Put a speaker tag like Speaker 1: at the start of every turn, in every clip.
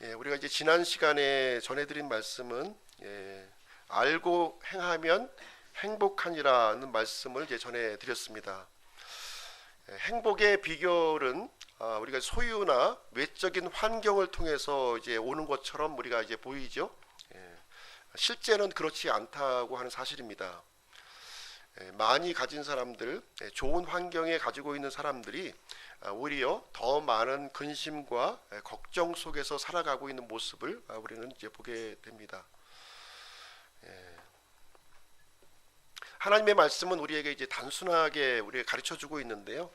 Speaker 1: 우리가 이제 지난 시간에 전해드린 말씀은 알고 행하면 행복하니라는 말씀을 이제 전해드렸습니다. 행복의 비결은 우리가 소유나 외적인 환경을 통해서 이제 오는 것처럼 우리가 이제 보이죠. 실제는 그렇지 않다고 하는 사실입니다. 많이 가진 사람들, 좋은 환경에 가지고 있는 사람들이 오히려 더 많은 근심과 걱정 속에서 살아가고 있는 모습을 우리는 이제 보게 됩니다. 하나님의 말씀은 우리에게 이제 단순하게 우리에게 가르쳐 주고 있는데요.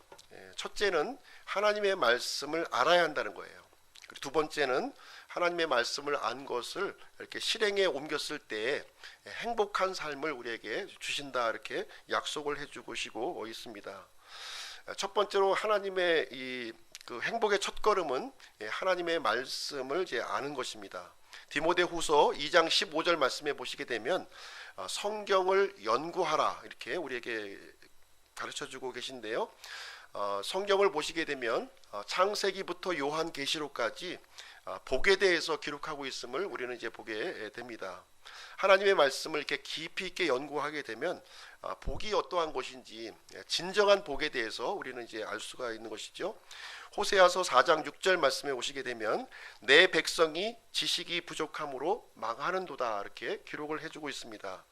Speaker 1: 첫째는 하나님의 말씀을 알아야 한다는 거예요. 그리고 두 번째는 하나님의 말씀을 안 것을 이렇게 실행에 옮겼을 때 행복한 삶을 우리에게 주신다, 이렇게 약속을 해주고 있습니다. 첫 번째로 하나님의 그 행복의 첫걸음은 하나님의 말씀을 이제 아는 것입니다. 디모데후서 2장 15절 말씀에 보시게 되면 성경을 연구하라, 이렇게 우리에게 가르쳐주고 계신데요. 성경을 보시게 되면 창세기부터 요한계시록까지 복에 대해서 기록하고 있음을 우리는 이제 보게 됩니다. 하나님의 말씀을 이렇게 깊이 있게 연구하게 되면 복이 어떠한 것인지, 진정한 복에 대해서 우리는 이제 알 수가 있는 것이죠. 호세아서 4장 6절 말씀에 오시게 되면 내 백성이 지식이 부족함으로 망하는도다, 이렇게 기록을 해주고 있습니다.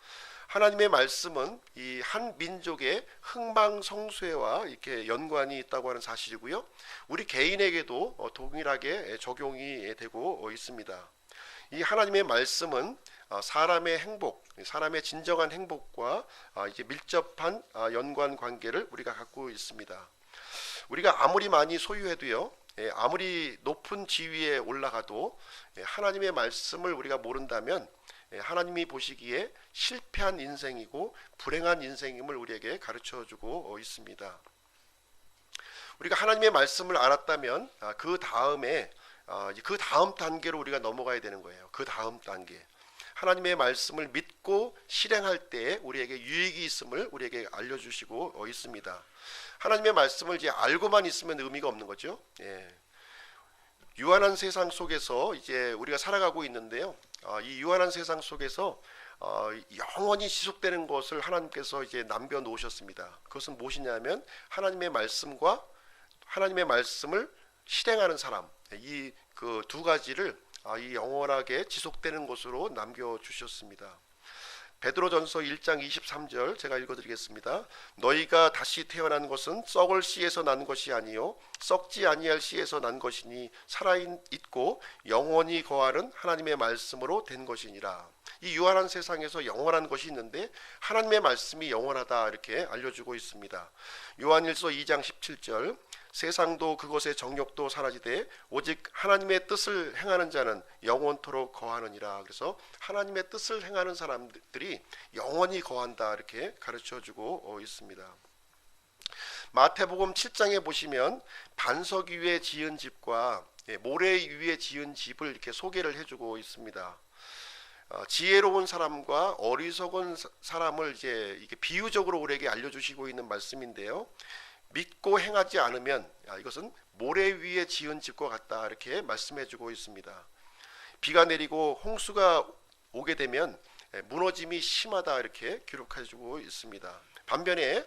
Speaker 1: 하나님의 말씀은 이 한 민족의 흥망성쇠와 이렇게 연관이 있다고 하는 사실이고요. 우리 개인에게도 동일하게 적용이 되고 있습니다. 이 하나님의 말씀은 사람의 행복, 사람의 진정한 행복과 이제 밀접한 연관 관계를 우리가 갖고 있습니다. 우리가 아무리 많이 소유해도요, 아무리 높은 지위에 올라가도 하나님의 말씀을 우리가 모른다면 하나님이 보시기에 실패한 인생이고 불행한 인생임을 우리에게 가르쳐주고 있습니다. 우리가 하나님의 말씀을 알았다면 그 다음 단계로 우리가 넘어가야 되는 거예요. 그 다음 단계, 하나님의 말씀을 믿고 실행할 때 우리에게 유익이 있음을 우리에게 알려주시고 있습니다. 하나님의 말씀을 이제 알고만 있으면 의미가 없는 거죠. 유한한 세상 속에서 이제 우리가 살아가고 있는데요. 이 유한한 세상 속에서 영원히 지속되는 것을 하나님께서 이제 남겨 놓으셨습니다. 그것은 무엇이냐면 하나님의 말씀과 하나님의 말씀을 실행하는 사람, 이 그 두 가지를 이 영원하게 지속되는 것으로 남겨 주셨습니다. 베드로전서 1장 23절 제가 읽어드리겠습니다. 너희가 다시 태어난 것은 썩을 씨에서 난 것이 아니요 썩지 아니할 씨에서 난 것이니 살아있고 영원히 거하는 하나님의 말씀으로 된 것이니라. 이 유한한 세상에서 영원한 것이 있는데 하나님의 말씀이 영원하다, 이렇게 알려주고 있습니다. 요한일서 2장 17절 세상도 그것의 정욕도 사라지되 오직 하나님의 뜻을 행하는 자는 영원토록 거하느니라. 그래서 하나님의 뜻을 행하는 사람들이 영원히 거한다, 이렇게 가르쳐주고 있습니다. 마태복음 7장에 보시면 반석 위에 지은 집과 모래 위에 지은 집을 이렇게 소개를 해주고 있습니다. 지혜로운 사람과 어리석은 사람을 이제 이게 비유적으로 우리에게 알려주시고 있는 말씀인데요. 믿고 행하지 않으면 이것은 모래 위에 지은 집과 같다, 이렇게 말씀해주고 있습니다. 비가 내리고 홍수가 오게 되면 무너짐이 심하다, 이렇게 기록해주고 있습니다. 반면에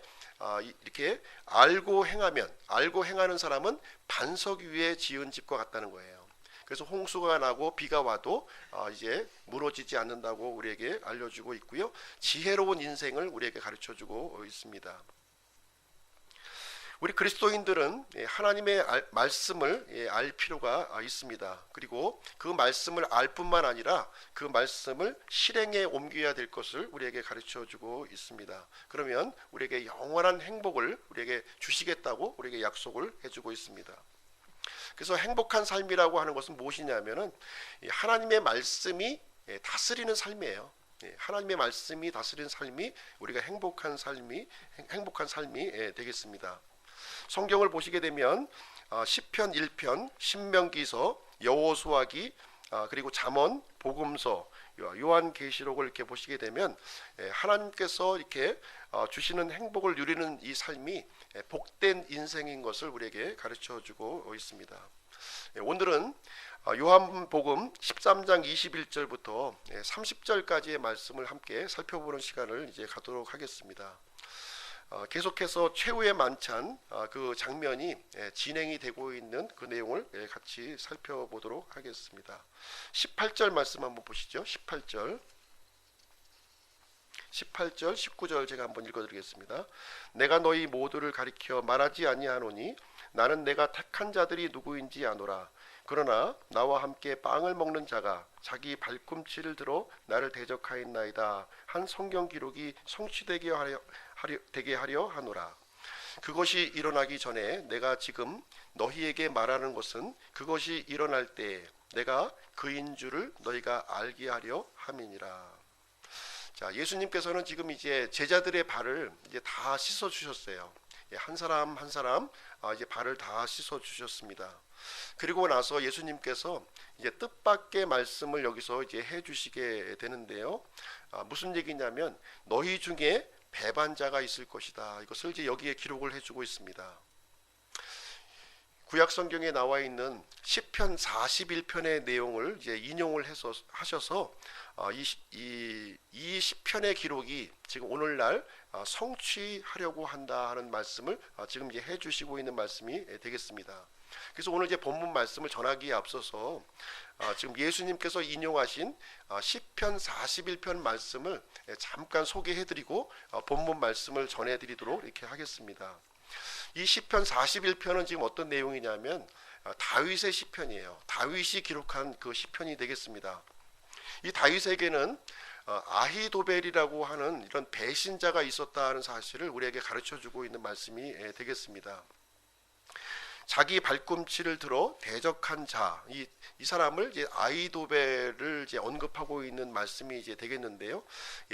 Speaker 1: 이렇게 알고 행하는 사람은 반석 위에 지은 집과 같다는 거예요. 그래서 홍수가 나고 비가 와도 이제 무너지지 않는다고 우리에게 알려주고 있고요. 지혜로운 인생을 우리에게 가르쳐주고 있습니다. 우리 그리스도인들은 하나님의 말씀을 알 필요가 있습니다. 그리고 그 말씀을 알 뿐만 아니라 그 말씀을 실행에 옮겨야 될 것을 우리에게 가르쳐주고 있습니다. 그러면 우리에게 영원한 행복을 우리에게 주시겠다고 우리에게 약속을 해주고 있습니다. 그래서 행복한 삶이라고 하는 것은 무엇이냐면은 하나님의 말씀이 다스리는 삶이에요. 하나님의 말씀이 다스리는 삶이 우리가 행복한 삶이 되겠습니다. 성경을 보시게 되면 시편 1편, 신명기서, 여호수아기, 그리고 잠언, 복음서, 요한계시록을 이렇게 보시게 되면 하나님께서 이렇게 주시는 행복을 누리는 이 삶이 복된 인생인 것을 우리에게 가르쳐 주고 있습니다. 오늘은 요한복음 13장 21절부터 30절까지의 말씀을 함께 살펴보는 시간을 이제 가도록 하겠습니다. 계속해서 최후의 만찬 그 장면이 진행이 되고 있는 그 내용을 같이 살펴보도록 하겠습니다. 18절 말씀 한번 보시죠. 18절, 19절 제가 한번 읽어드리겠습니다. 내가 너희 모두를 가리켜 말하지 아니하노니 나는 내가 택한 자들이 누구인지 아노라. 그러나 나와 함께 빵을 먹는 자가 자기 발꿈치를 들어 나를 대적하였나이다 한 성경 기록이 성취되게 하려 하노라. 그것이 일어나기 전에 내가 지금 너희에게 말하는 것은 그것이 일어날 때 내가 그인 줄을 너희가 알게 하려 함이니라. 자, 예수님께서는 지금 이제 제자들의 발을 이제 다 씻어 주셨어요. 한 사람 한 사람 이제 발을 다 씻어 주셨습니다. 그리고 나서 예수님께서 이제 뜻밖의 말씀을 여기서 이제 해 주시게 되는데요. 무슨 얘기냐면 너희 중에 배반자가 있을 것이다. 이것을 이제 여기에 기록을 해주고 있습니다. 구약 성경에 나와 있는 시편 41편의 내용을 이제 인용을 해서 하셔서 이 시편의 기록이 지금 오늘날 성취하려고 한다 하는 말씀을 지금 이제 해주시고 있는 말씀이 되겠습니다. 그래서 오늘 이제 본문 말씀을 전하기에 앞서서 지금 예수님께서 인용하신 시편 41편 말씀을 잠깐 소개해드리고 본문 말씀을 전해드리도록 이렇게 하겠습니다. 이 시편 41편은 지금 어떤 내용이냐면 다윗의 시편이에요. 다윗이 기록한 그 시편이 되겠습니다. 이 다윗에게는 아히도벨이라고 하는 이런 배신자가 있었다는 사실을 우리에게 가르쳐주고 있는 말씀이 되겠습니다. 자기 발꿈치를 들어 대적한 자, 이 사람을 이제 아히도벨을 이제 언급하고 있는 말씀이 이제 되겠는데요.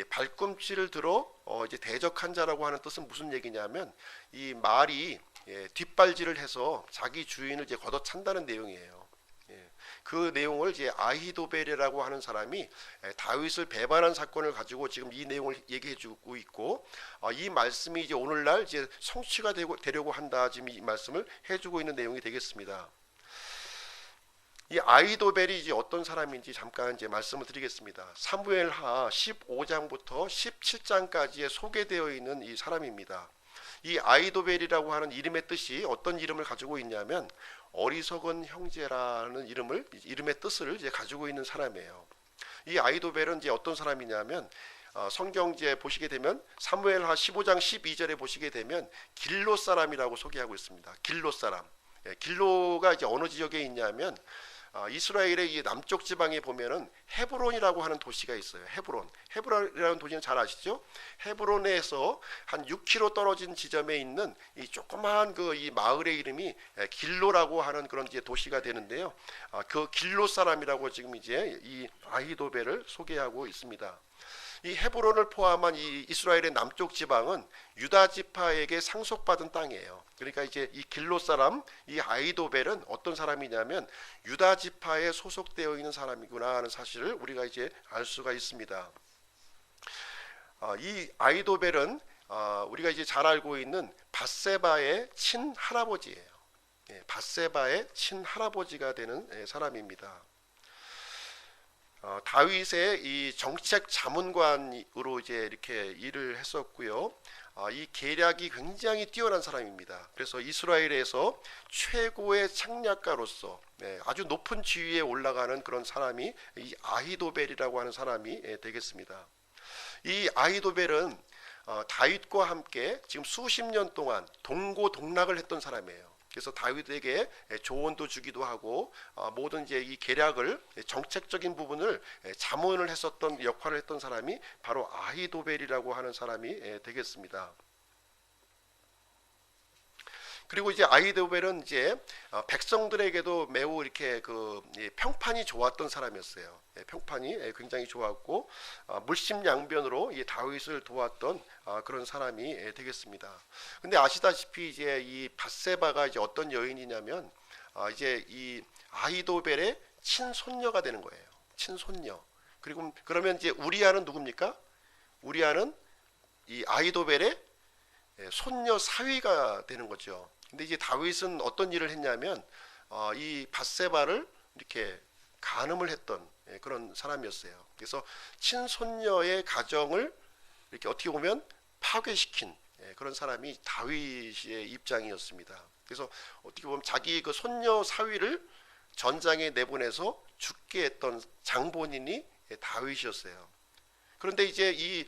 Speaker 1: 발꿈치를 들어 이제 대적한 자라고 하는 뜻은 무슨 얘기냐면 이 말이 뒷발질을 해서 자기 주인을 이제 걷어찬다는 내용이에요. 그 내용을 이제 아히도벨이라고 하는 사람이 다윗을 배반한 사건을 가지고 지금 이 내용을 얘기해주고 있고, 이 말씀이 이제 오늘날 이제 성취가 되려고 한다. 지금 이 말씀을 해주고 있는 내용이 되겠습니다. 이 아히도벨이 이제 어떤 사람인지 잠깐 이제 말씀을 드리겠습니다. 사무엘하 15장부터 17장까지에 소개되어 있는 이 사람입니다. 이 아히도벨이라고 하는 이름의 뜻이 어떤 이름을 가지고 있냐면 어리석은 형제라는 이름의 뜻을 이제 가지고 있는 사람이에요. 이 아히도벨은 이제 어떤 사람이냐면 성경제 보시게 되면 사무엘하 15장 12절에 보시게 되면 길로 사람이라고 소개하고 있습니다. 길로 사람. 길로가 이제 어느 지역에 있냐면 이스라엘의 이 남쪽 지방에 보면은 헤브론이라고 하는 도시가 있어요. 헤브론이라는 도시는 잘 아시죠? 헤브론에서 한 6km 떨어진 지점에 있는 이 조그마한 그 이 마을의 이름이 길로라고 하는 그런 이제 도시가 되는데요. 그 길로 사람이라고 지금 이제 이 아히도벨을 소개하고 있습니다. 이 헤브론을 포함한 이 이스라엘의 남쪽 지방은 유다 지파에게 상속받은 땅이에요. 그러니까 이제 이 길로 사람 이 아히도벨은 어떤 사람이냐면 유다 지파에 소속되어 있는 사람이구나 하는 사실을 우리가 이제 알 수가 있습니다. 이 아히도벨은 우리가 이제 잘 알고 있는 밧세바의 친할아버지예요. 밧세바의 친할아버지가 되는 사람입니다. 다윗의 이 정책 자문관으로 이제 이렇게 일을 했었고요. 이 계략이 굉장히 뛰어난 사람입니다. 그래서 이스라엘에서 최고의 책략가로서 아주 높은 지위에 올라가는 그런 사람이 이 아히도벨이라고 하는 사람이 되겠습니다. 이 아히도벨은 다윗과 함께 지금 수십 년 동안 동고동락을 했던 사람이에요. 그래서 다윗에게 조언도 주기도 하고 모든 이제 이 계략을 정책적인 부분을 자문을 했었던 역할을 했던 사람이 바로 아히도벨이라고 하는 사람이 되겠습니다. 그리고 이제 아히도벨은 이제 백성들에게도 매우 이렇게 그 평판이 좋았던 사람이었어요. 평판이 굉장히 좋았고 물심양변으로 이 다윗을 도왔던 그런 사람이 되겠습니다. 근데 아시다시피 이제 이 밧세바가 이제 어떤 여인이냐면 이제 이 아히도벨의 친손녀가 되는 거예요. 친손녀. 그리고 그러면 이제 우리아는 누굽니까? 우리아는 이 아히도벨의 손녀 사위가 되는 거죠. 근데 이제 다윗은 어떤 일을 했냐면 이 밧세바를 이렇게 간음을 했던 그런 사람이었어요. 그래서 친손녀의 가정을 이렇게 어떻게 보면 파괴시킨 그런 사람이 다윗의 입장이었습니다. 그래서 어떻게 보면 자기 그 손녀 사위를 전장에 내보내서 죽게 했던 장본인이 다윗이었어요. 그런데 이제 이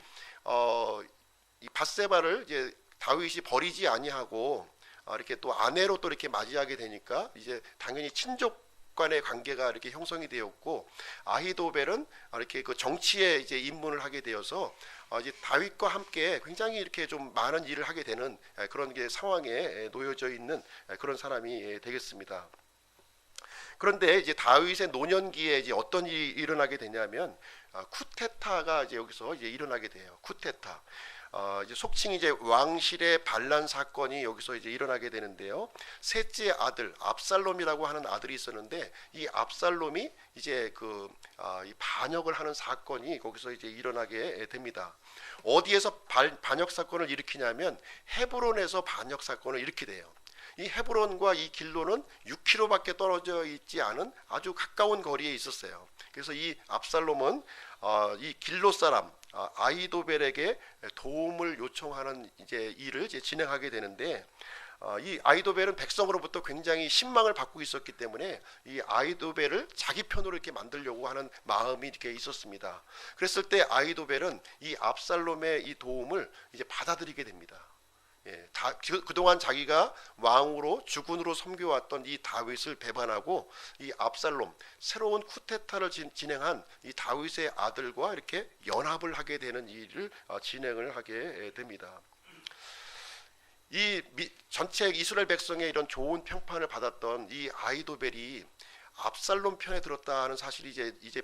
Speaker 1: 밧세바를 이제 다윗이 버리지 아니하고 이렇게 또 아내로 또 이렇게 맞이하게 되니까 이제 당연히 친족 간의 관계가 이렇게 형성이 되었고, 아히도벨은 이렇게 그 정치에 이제 입문을 하게 되어서 이제 다윗과 함께 굉장히 이렇게 좀 많은 일을 하게 되는 그런 게 상황에 놓여져 있는 그런 사람이 되겠습니다. 그런데 이제 다윗의 노년기에 이제 어떤 일이 일어나게 되냐면 쿠데타가 이제 여기서 이제 일어나게 돼요. 쿠데타. 이제 속칭 이제 왕실의 반란 사건이 여기서 이제 일어나게 되는데요. 셋째 아들 압살롬이라고 하는 아들이 있었는데, 이 압살롬이 이제 이 반역을 하는 사건이 거기서 이제 일어나게 됩니다. 어디에서 반역 사건을 일으키냐면 헤브론에서 반역 사건을 일으키게 돼요. 이 헤브론과 이 길로는 6km밖에 떨어져 있지 않은 아주 가까운 거리에 있었어요. 그래서 이 압살롬은 이 길로 사람 아히도벨에게 도움을 요청하는 이제 일을 이제 진행하게 되는데, 이 아히도벨은 백성으로부터 굉장히 신망을 받고 있었기 때문에 이 아히도벨을 자기 편으로 이렇게 만들려고 하는 마음이 이렇게 있었습니다. 그랬을 때 아히도벨은 이 압살롬의 이 도움을 이제 받아들이게 됩니다. 그동안 자기가 왕으로 주군으로 섬겨왔던 이 다윗을 배반하고 이 압살롬, 새로운 쿠데타를 진행한 이 다윗의 아들과 이렇게 연합을 하게 되는 일을 진행을 하게 됩니다. 전체 이스라엘 백성의 이런 좋은 평판을 받았던 이 아히도벨이 압살롬 편에 들었다는 사실이 이제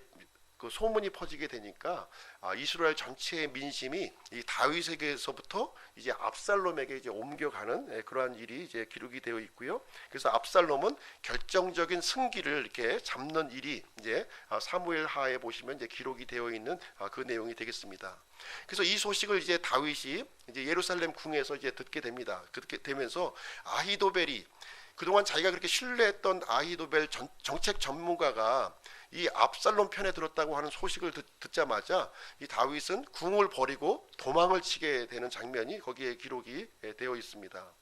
Speaker 1: 그 소문이 퍼지게 되니까 이스라엘 전체의 민심이 이 다윗에게서부터 이제 압살롬에게 이제 옮겨가는 그러한 일이 이제 기록이 되어 있고요. 그래서 압살롬은 결정적인 승기를 이렇게 잡는 일이 이제 사무엘하에 보시면 이제 기록이 되어 있는 그 내용이 되겠습니다. 그래서 이 소식을 이제 다윗이 이제 예루살렘 궁에서 이제 듣게 됩니다. 듣게 되면서 아히도벨이 그동안 자기가 그렇게 신뢰했던 아히도벨 정책 전문가가 이 압살롬 편에 들었다고 하는 소식을 듣자마자 이 다윗은 궁을 버리고 도망을 치게 되는 장면이 거기에 기록이 되어 있습니다.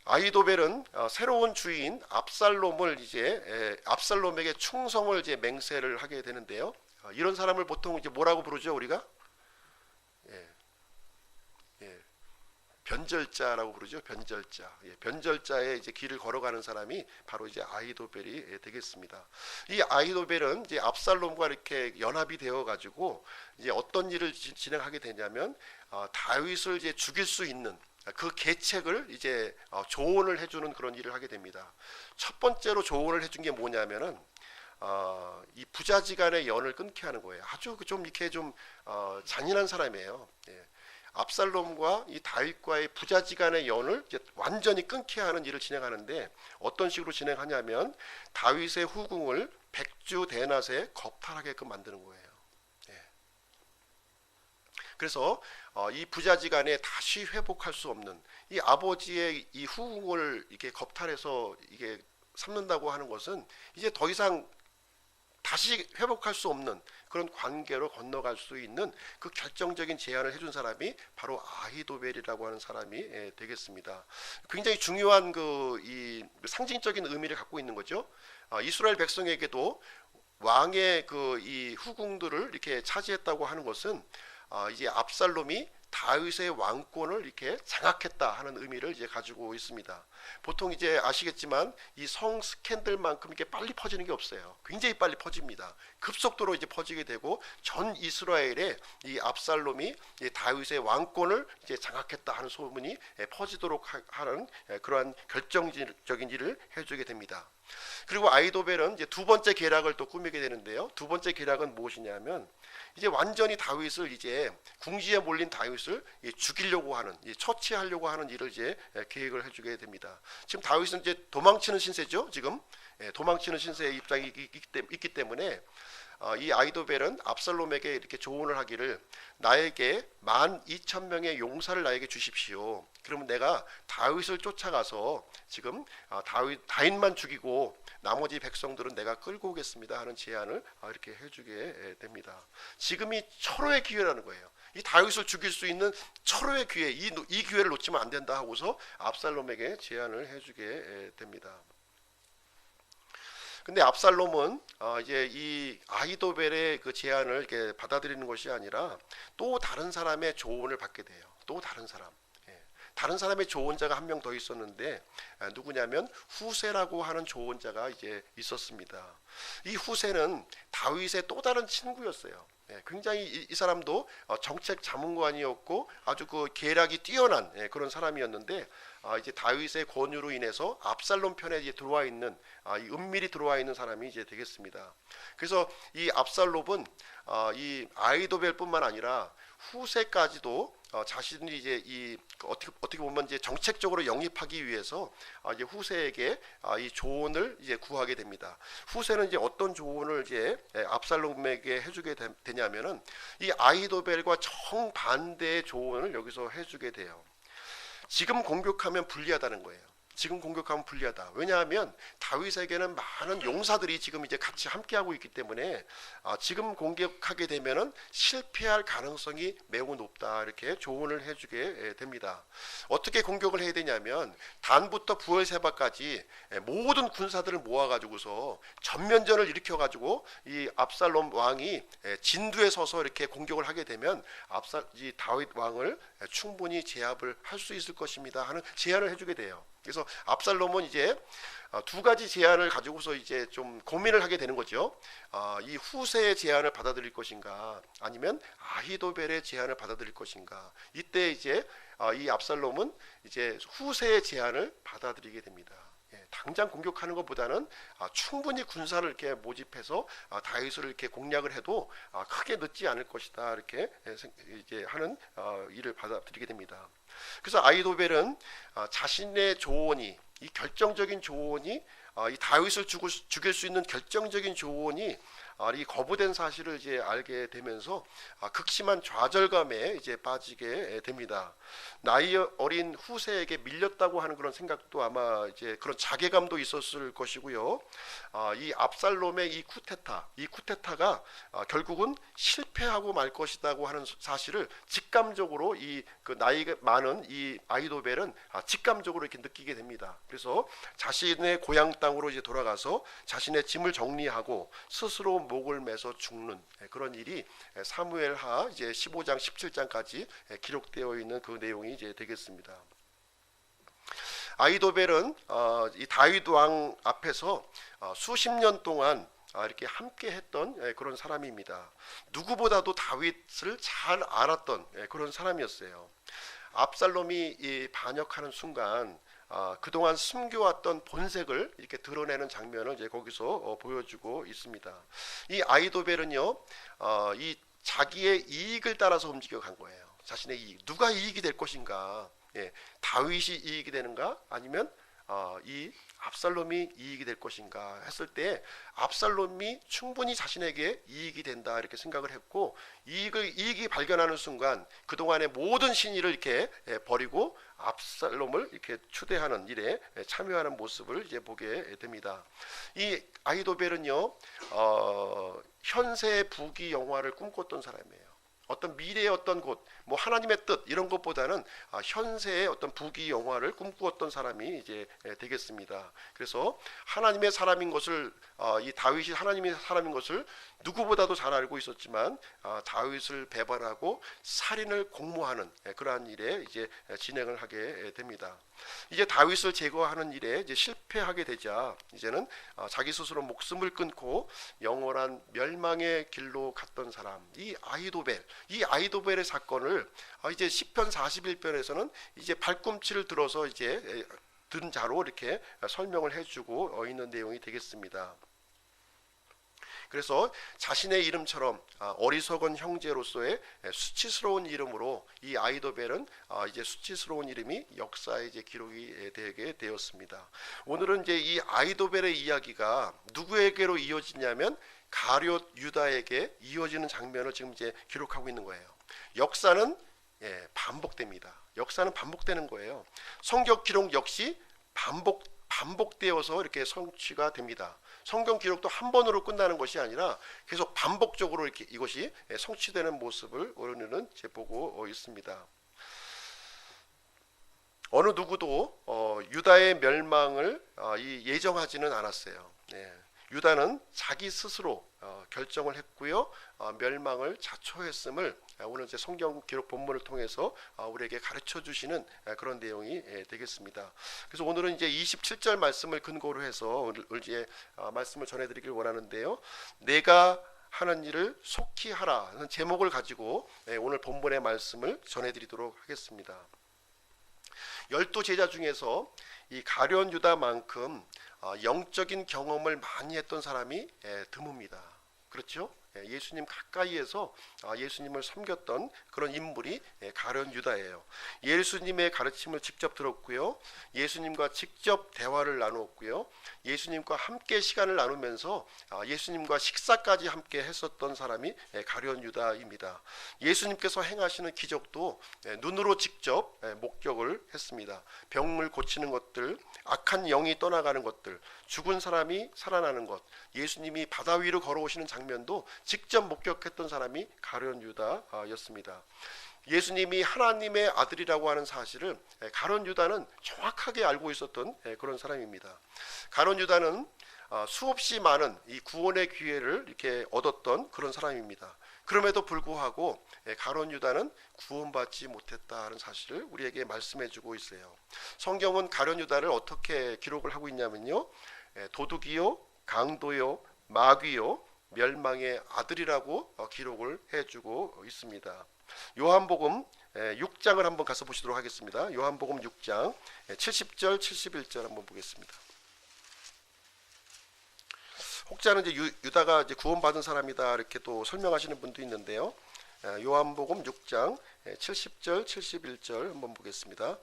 Speaker 1: 아히도벨은 새로운 주인 압살롬에게 충성을 이제 맹세를 하게 되는데요. 이런 사람을 보통 이제 뭐라고 부르죠, 우리가? 변절자라고 부르죠. 변절자. 변절자의 이제 길을 걸어가는 사람이 바로 이제 아히도벨이 되겠습니다. 이 아히도벨은 이제 압살롬과 이렇게 연합이 되어 가지고 이제 어떤 일을 진행하게 되냐면 다윗을 이제 죽일 수 있는 그 계책을 이제 조언을 해주는 그런 일을 하게 됩니다. 첫 번째로 조언을 해준 게 뭐냐면은 이 부자지간의 연을 끊게 하는 거예요. 아주 좀 이렇게 좀 잔인한 사람이에요. 압살롬과 이 다윗과의 부자지간의 연을 이제 완전히 끊게 하는 일을 진행하는데, 어떤 식으로 진행하냐면 다윗의 후궁을 백주 대낮에 겁탈하게끔 만드는 거예요. 그래서 이 부자지간에 다시 회복할 수 없는 이 아버지의 이 후궁을 이렇게 겁탈해서 이게 삼는다고 하는 것은 이제 더 이상 다시 회복할 수 없는 그런 관계로 건너갈 수 있는 그 결정적인 제안을 해준 사람이 바로 아히도벨이라고 하는 사람이 되겠습니다. 굉장히 중요한 이 상징적인 의미를 갖고 있는 거죠. 이스라엘 백성에게도 왕의 이 후궁들을 이렇게 차지했다고 하는 것은 이제 압살롬이 다윗의 왕권을 이렇게 장악했다 하는 의미를 이제 가지고 있습니다. 보통 이제 아시겠지만 이 성 스캔들만큼 이렇게 빨리 퍼지는 게 없어요. 굉장히 빨리 퍼집니다. 급속도로 이제 퍼지게 되고 전 이스라엘에 이 압살롬이 이 다윗의 왕권을 이제 장악했다 하는 소문이 퍼지도록 하는 그러한 결정적인 일을 해주게 됩니다. 그리고 아히도벨은 이제 두 번째 계략을 또 꾸미게 되는데요. 두 번째 계략은 무엇이냐면 이제 완전히 다윗을 이제 궁지에 몰린 다윗을 죽이려고 하는, 처치하려고 하는 일을 이제 계획을 해주게 됩니다. 지금 다윗은 이제 도망치는 신세죠. 지금 도망치는 신세의 입장이 있기 때문에 이 아이도벨은 압살롬에게 이렇게 조언을 하기를 나에게 12,000명의 용사를 나에게 주십시오. 그러면 내가 다윗을 쫓아가서 지금 다윗만 죽이고 나머지 백성들은 내가 끌고 오겠습니다 하는 제안을 이렇게 해주게 됩니다. 지금이 철호의 기회라는 거예요. 이 다윗을 죽일 수 있는 철호의 기회, 이 기회를 놓치면 안 된다 하고서 압살롬에게 제안을 해주게 됩니다. 근데 압살롬은 이제 이 아히도벨의 그 제안을 이렇게 받아들이는 것이 아니라 또 다른 사람의 조언을 받게 돼요. 또 다른 사람. 다른 사람의 조언자가 한 명 더 있었는데 누구냐면 후세라고 하는 조언자가 이제 있었습니다. 이 후세는 다윗의 또 다른 친구였어요. 굉장히 이 사람도 정책 자문관이었고 아주 그 계략이 뛰어난 그런 사람이었는데 이제 다윗의 권유로 인해서 압살롬 편에 이제 들어와 있는 이 은밀히 들어와 있는 사람이 이제 되겠습니다. 그래서 이 압살롬은 이 아히도벨뿐만 아니라 후세까지도 자신이 이제 이 어떻게 보면 이제 정책적으로 영입하기 위해서 이제 후세에게 이 조언을 이제 구하게 됩니다. 후세는 이제 어떤 조언을 이제 압살롬에게 해주게 되냐면은 이 아히도벨과 정반대의 조언을 여기서 해주게 돼요. 지금 공격하면 불리하다는 거예요. 지금 공격하면 불리하다. 왜냐하면 다윗에게는 많은 용사들이 지금 이제 같이 함께하고 있기 때문에 지금 공격하게 되면은 실패할 가능성이 매우 높다. 이렇게 조언을 해주게 됩니다. 어떻게 공격을 해야 되냐면 단부터 부엘세바까지 모든 군사들을 모아가지고서 전면전을 일으켜가지고 이 압살롬 왕이 진두에 서서 이렇게 공격을 하게 되면 이 다윗 왕을 충분히 제압을 할 수 있을 것입니다 하는 제안을 해주게 돼요. 그래서 압살롬은 이제 두 가지 제안을 가지고서 이제 좀 고민을 하게 되는 거죠. 이 후세의 제안을 받아들일 것인가, 아니면 아히도벨의 제안을 받아들일 것인가. 이때 이제 이 압살롬은 이제 후세의 제안을 받아들이게 됩니다. 당장 공격하는 것보다는 충분히 군사를 이렇게 모집해서 다윗을 이렇게 공략을 해도 크게 늦지 않을 것이다 이렇게 이제 하는 일을 받아들이게 됩니다. 그래서 아히도벨은 자신의 조언이, 이 결정적인 조언이, 이 다윗을 죽일 수 있는 결정적인 조언이 이 거부된 사실을 이제 알게 되면서 극심한 좌절감에 이제 빠지게 됩니다. 나이 어린 후세에게 밀렸다고 하는 그런 생각도 아마 이제 그런 자괴감도 있었을 것이고요. 이 압살롬의 이 쿠데타가 결국은 실패하고 말 것이다고 하는 사실을 직감적으로 이 그 나이가 많은 이 아히도벨은 직감적으로 이렇게 느끼게 됩니다. 그래서 자신의 고향 땅으로 이제 돌아가서 자신의 짐을 정리하고 스스로 목을 매서 죽는 그런 일이 사무엘하 이제 15장 17장까지 기록되어 있는 그 내용이 이제 되겠습니다. 아히도벨은 이 다윗 왕 앞에서 수십 년 동안 이렇게 함께 했던 그런 사람입니다. 누구보다도 다윗을 잘 알았던 그런 사람이었어요. 압살롬이 반역하는 순간 그동안 숨겨왔던 본색을 이렇게 드러내는 장면을 이제 거기서 보여주고 있습니다. 이 아히도벨은요, 이 자기의 이익을 따라서 움직여 간 거예요. 자신의 이익, 누가 이익이 될 것인가? 다윗이 이익이 되는가? 아니면 이 압살롬이 이익이 될 것인가 했을 때 압살롬이 충분히 자신에게 이익이 된다 이렇게 생각을 했고, 이익이 발견하는 순간 그동안의 모든 신의를 이렇게 버리고 압살롬을 이렇게 추대하는 일에 참여하는 모습을 이제 보게 됩니다. 이 아히도벨은요, 현세의 부귀 영화를 꿈꿨던 사람이에요. 어떤 미래의 어떤 곳, 뭐 하나님의 뜻 이런 것보다는 현세의 어떤 부귀 영화를 꿈꾸었던 사람이 이제 되겠습니다. 그래서 하나님의 사람인 것을 이 다윗이 하나님의 사람인 것을 누구보다도 잘 알고 있었지만 다윗을 배반하고 살인을 공모하는 그러한 일에 이제 진행을 하게 됩니다. 이제 다윗을 제거하는 일에 이제 실패하게 되자 이제는 자기 스스로 목숨을 끊고 영원한 멸망의 길로 갔던 사람, 이 아히도벨의 사건을 이제 시편 41편에서는 이제 발꿈치를 들어서 이제 든 자로 이렇게 설명을 해주고 있는 내용이 되겠습니다. 그래서 자신의 이름처럼 어리석은 형제로서의 수치스러운 이름으로 이 아히도벨은 이제 수치스러운 이름이 역사에 이제 기록이 되게 되었습니다. 오늘은 이제 이 아히도벨의 이야기가 누구에게로 이어지냐면 가룟 유다에게 이어지는 장면을 지금 이제 기록하고 있는 거예요. 역사는 반복됩니다. 역사는 반복되는 거예요. 성경 기록 역시 반복되어서 이렇게 성취가 됩니다. 성경 기록도 한 번으로 끝나는 것이 아니라 계속 반복적으로 이렇게 이것이 성취되는 모습을 우리는 보고 있습니다. 어느 누구도 유다의 멸망을 예정하지는 않았어요. 유다는 자기 스스로 결정을 했고요, 멸망을 자초했음을 오늘 이제 성경 기록 본문을 통해서 우리에게 가르쳐 주시는 그런 내용이 되겠습니다. 그래서 오늘은 이제 27절 말씀을 근거로 해서 오늘 이제 말씀을 전해드리길 원하는데요. 내가 하는 일을 속히 하라 하는 제목을 가지고 오늘 본문의 말씀을 전해드리도록 하겠습니다. 12제자 중에서 이 가룟 유다만큼 영적인 경험을 많이 했던 사람이 드뭅니다. 그렇죠? 예수님 가까이에서 예수님을 섬겼던 그런 인물이 가룟 유다예요. 예수님의 가르침을 직접 들었고요, 예수님과 직접 대화를 나누었고요, 예수님과 함께 시간을 나누면서 예수님과 식사까지 함께 했었던 사람이 가룟 유다입니다. 예수님께서 행하시는 기적도 눈으로 직접 목격을 했습니다. 병을 고치는 것들, 악한 영이 떠나가는 것들, 죽은 사람이 살아나는 것, 예수님이 바다 위로 걸어오시는 장면도 직접 목격했던 사람이 가룟 유다였습니다. 예수님이 하나님의 아들이라고 하는 사실을 가룟 유다는 정확하게 알고 있었던 그런 사람입니다. 가룟 유다는 수없이 많은 이 구원의 기회를 이렇게 얻었던 그런 사람입니다. 그럼에도 불구하고 가룟 유다는 구원받지 못했다는 사실을 우리에게 말씀해주고 있어요. 성경은 가룟 유다를 어떻게 기록을 하고 있냐면요, 도둑이요, 강도요, 마귀요, 멸망의 아들이라고 기록을 해주고 있습니다. 요한복음 6장을 한번 가서 보시도록 하겠습니다. 요한복음 6장 70절 71절 한번 보겠습니다. 혹자는 이제 유다가 이제 구원받은 사람이다 이렇게 또 설명하시는 분도 있는데요. 요한복음 6장 70절 71절 한번 보겠습니다.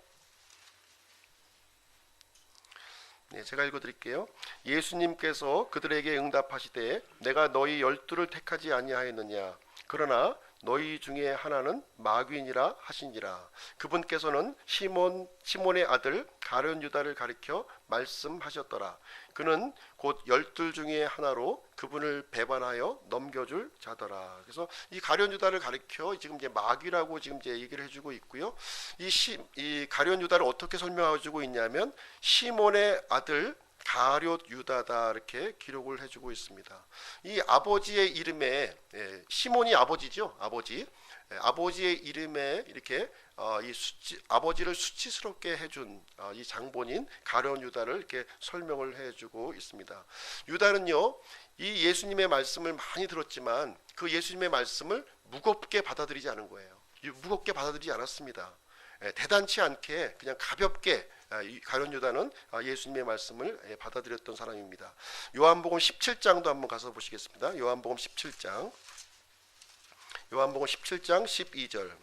Speaker 1: 제가 읽어드릴게요. 예수님께서 그들에게 응답하시되 내가 너희 12를 택하지 아니하였느냐, 그러나 너희 중에 하나는 마귀니라 하시니라. 그분께서는 시몬의 아들 가룟 유다를 가리켜 말씀하셨더라. 그는 곧 12 중에 하나로 그분을 배반하여 넘겨줄 자더라. 그래서 이 가룟 유다를 가리켜 지금 이제 마귀라고 지금 이제 얘기를 해주고 있고요. 이 가룟 유다를 어떻게 설명해주고 있냐면 시몬의 아들 가룟 유다다 이렇게 기록을 해주고 있습니다. 이 아버지의 이름에 시몬이 아버지죠. 아버지의 이름에 이렇게 아버지를 수치스럽게 해준 이 장본인 가룟 유다를 이렇게 설명을 해주고 있습니다. 유다는요, 이 예수님의 말씀을 많이 들었지만 그 예수님의 말씀을 무겁게 받아들이지 않은 거예요. 무겁게 받아들이지 않았습니다. 대단치 않게 그냥 가볍게 가룟 유다는 예수님의 말씀을 받아들였던 사람입니다. 요한복음 17장도 한번 가서 보시겠습니다. 요한복음 17장 12절.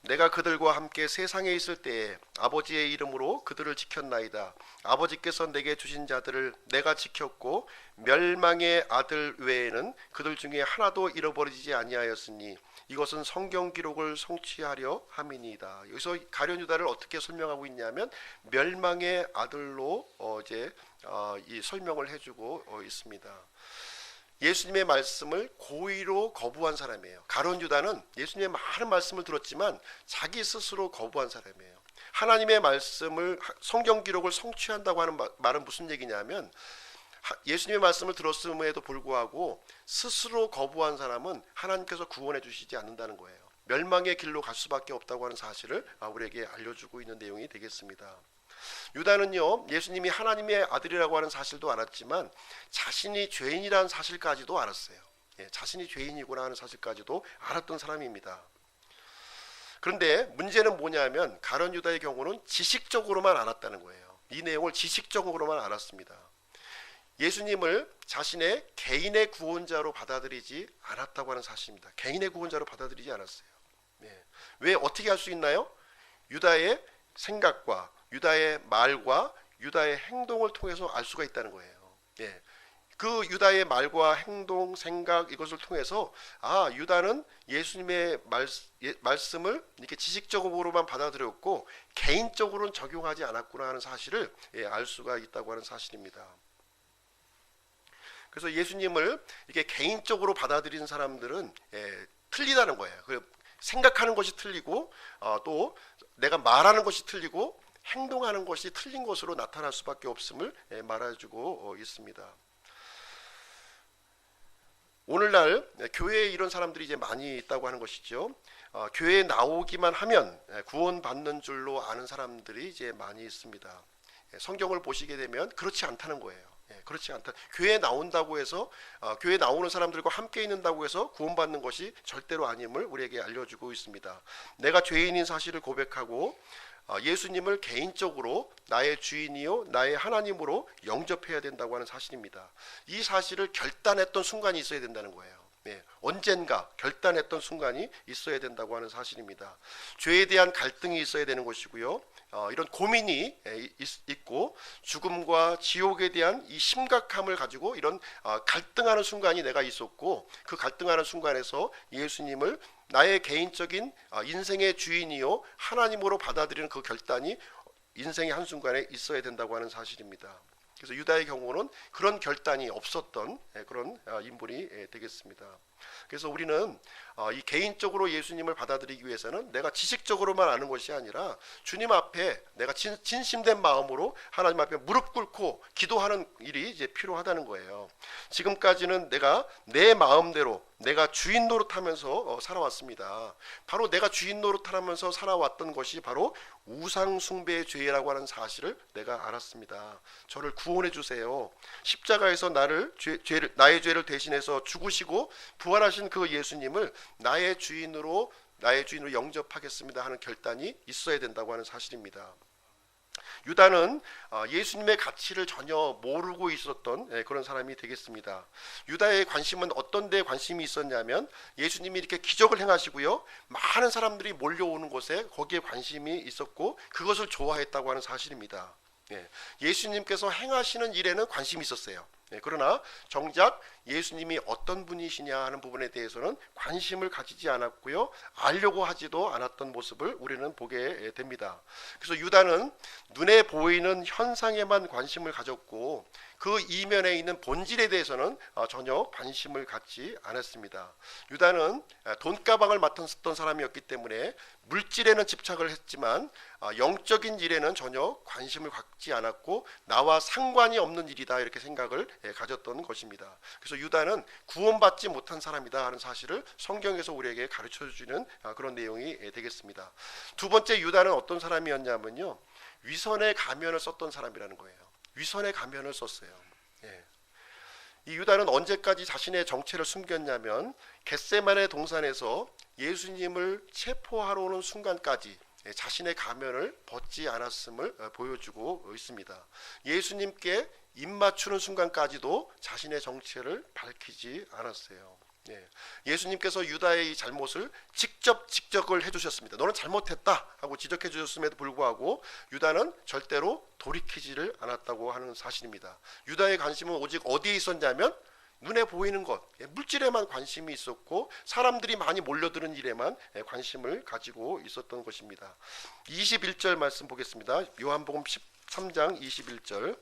Speaker 1: 내가 그들과 함께 세상에 있을 때에 아버지의 이름으로 그들을 지켰나이다. 아버지께서 내게 주신 자들을 내가 지켰고 멸망의 아들 외에는 그들 중에 하나도 잃어버리지 아니하였으니 이것은 성경 기록을 성취하려 함이니이다. 여기서 가룟 유다를 어떻게 설명하고 있냐면 멸망의 아들로 이 설명을 해주고 있습니다. 예수님의 말씀을 고의로 거부한 사람이에요. 가룟 유다는 예수님의 많은 말씀을 들었지만 자기 스스로 거부한 사람이에요. 하나님의 말씀을, 성경 기록을 성취한다고 하는 말은 무슨 얘기냐면 예수님의 말씀을 들었음에도 불구하고 스스로 거부한 사람은 하나님께서 구원해 주시지 않는다는 거예요. 멸망의 길로 갈 수밖에 없다고 하는 사실을 우리에게 알려주고 있는 내용이 되겠습니다. 유다는요, 예수님이 하나님의 아들이라고 하는 사실도 알았지만 자신이 죄인이라는 사실까지도 알았어요. 자신이 죄인이구나 하는 사실까지도 알았던 사람입니다. 그런데 문제는 뭐냐면 가룟 유다의 경우는 지식적으로만 알았다는 거예요. 이 내용을 지식적으로만 알았습니다. 예수님을 자신의 개인의 구원자로 받아들이지 않았다고 하는 사실입니다. 개인의 구원자로 받아들이지 않았어요. 왜 어떻게 할 수 있나요? 유다의 생각과 유다의 말과 유다의 행동을 통해서 알 수가 있다는 거예요. 예. 그 유다의 말과 행동, 생각 이것을 통해서 유다는 예수님의 말씀을 이렇게 지식적으로만 받아들였고 개인적으로는 적용하지 않았구나 하는 사실을 알 수가 있다고 하는 사실입니다. 그래서 예수님을 이렇게 개인적으로 받아들이는 사람들은 틀리다는 거예요. 생각하는 것이 틀리고 또 내가 말하는 것이 틀리고 행동하는 것이 틀린 것으로 나타날 수밖에 없음을 말해주고 있습니다. 오늘날 교회에 이런 사람들이 이제 많이 있다고 하는 것이죠. 교회에 나오기만 하면 구원받는 줄로 아는 사람들이 이제 많이 있습니다. 성경을 보시게 되면 그렇지 않다는 거예요. 그렇지 않다. 교회에 나온다고 해서 교회에 나오는 사람들과 함께 있는다고 해서 구원받는 것이 절대로 아님을 우리에게 알려주고 있습니다. 내가 죄인인 사실을 고백하고 예수님을 개인적으로 나의 주인이요 나의 하나님으로 영접해야 된다고 하는 사실입니다. 이 사실을 결단했던 순간이 있어야 된다는 거예요. 언젠가 결단했던 순간이 있어야 된다고 하는 사실입니다. 죄에 대한 갈등이 있어야 되는 것이고요. 이런 고민이 있고 죽음과 지옥에 대한 이 심각함을 가지고 이런 갈등하는 순간이 내가 있었고 그 갈등하는 순간에서 예수님을 나의 개인적인 인생의 주인이요 하나님으로 받아들이는 그 결단이 인생의 한순간에 있어야 된다고 하는 사실입니다. 그래서 유다의 경우는 그런 결단이 없었던 그런 인물이 되겠습니다. 그래서 우리는 이 개인적으로 예수님을 받아들이기 위해서는 내가 지식적으로만 아는 것이 아니라 주님 앞에 내가 진심된 마음으로 하나님 앞에 무릎 꿇고 기도하는 일이 이제 필요하다는 거예요. 지금까지는 내가 내 마음대로 내가 주인 노릇하면서 살아왔습니다. 바로 내가 주인 노릇하면서 살아왔던 것이 바로 우상 숭배의 죄라고 하는 사실을 내가 알았습니다. 저를 구원해 주세요. 십자가에서 나의 죄를 대신해서 죽으시고 부활하신 그 예수님을 나의 주인으로 영접하겠습니다 하는 결단이 있어야 된다고 하는 사실입니다. 유다는 예수님의 가치를 전혀 모르고 있었던 그런 사람이 되겠습니다. 유다의 관심은 어떤 데에 관심이 있었냐면 예수님이 이렇게 기적을 행하시고요 많은 사람들이 몰려오는 곳에 거기에 관심이 있었고 그것을 좋아했다고 하는 사실입니다. 예수님께서 행하시는 일에는 관심이 있었어요. 그러나 정작 예수님이 어떤 분이시냐 하는 부분에 대해서는 관심을 가지지 않았고요 알려고 하지도 않았던 모습을 우리는 보게 됩니다. 그래서 유다는 눈에 보이는 현상에만 관심을 가졌고 그 이면에 있는 본질에 대해서는 전혀 관심을 갖지 않았습니다. 유다는 돈가방을 맡았던 사람이었기 때문에 물질에는 집착을 했지만 영적인 일에는 전혀 관심을 갖지 않았고 나와 상관이 없는 일이다 이렇게 생각을 가졌던 것입니다. 그래서 유다는 구원받지 못한 사람이다 하는 사실을 성경에서 우리에게 가르쳐주는 그런 내용이 되겠습니다. 두 번째 유다는 어떤 사람이었냐면요 위선의 가면을 썼던 사람이라는 거예요. 위선의 가면을 썼어요. 이 유다는 언제까지 자신의 정체를 숨겼냐면 겟세마네 동산에서 예수님을 체포하러 오는 순간까지 자신의 가면을 벗지 않았음을 보여주고 있습니다. 예수님께 입맞추는 순간까지도 자신의 정체를 밝히지 않았어요. 예수님께서 유다의 이 잘못을 직접 지적을 해주셨습니다. 너는 잘못했다 하고 지적해 주셨음에도 불구하고 유다는 절대로 돌이키지를 않았다고 하는 사실입니다. 유다의 관심은 오직 어디에 있었냐면 눈에 보이는 것, 물질에만 관심이 있었고 사람들이 많이 몰려드는 일에만 관심을 가지고 있었던 것입니다. 21절 말씀 보겠습니다. 요한복음 13장 21절.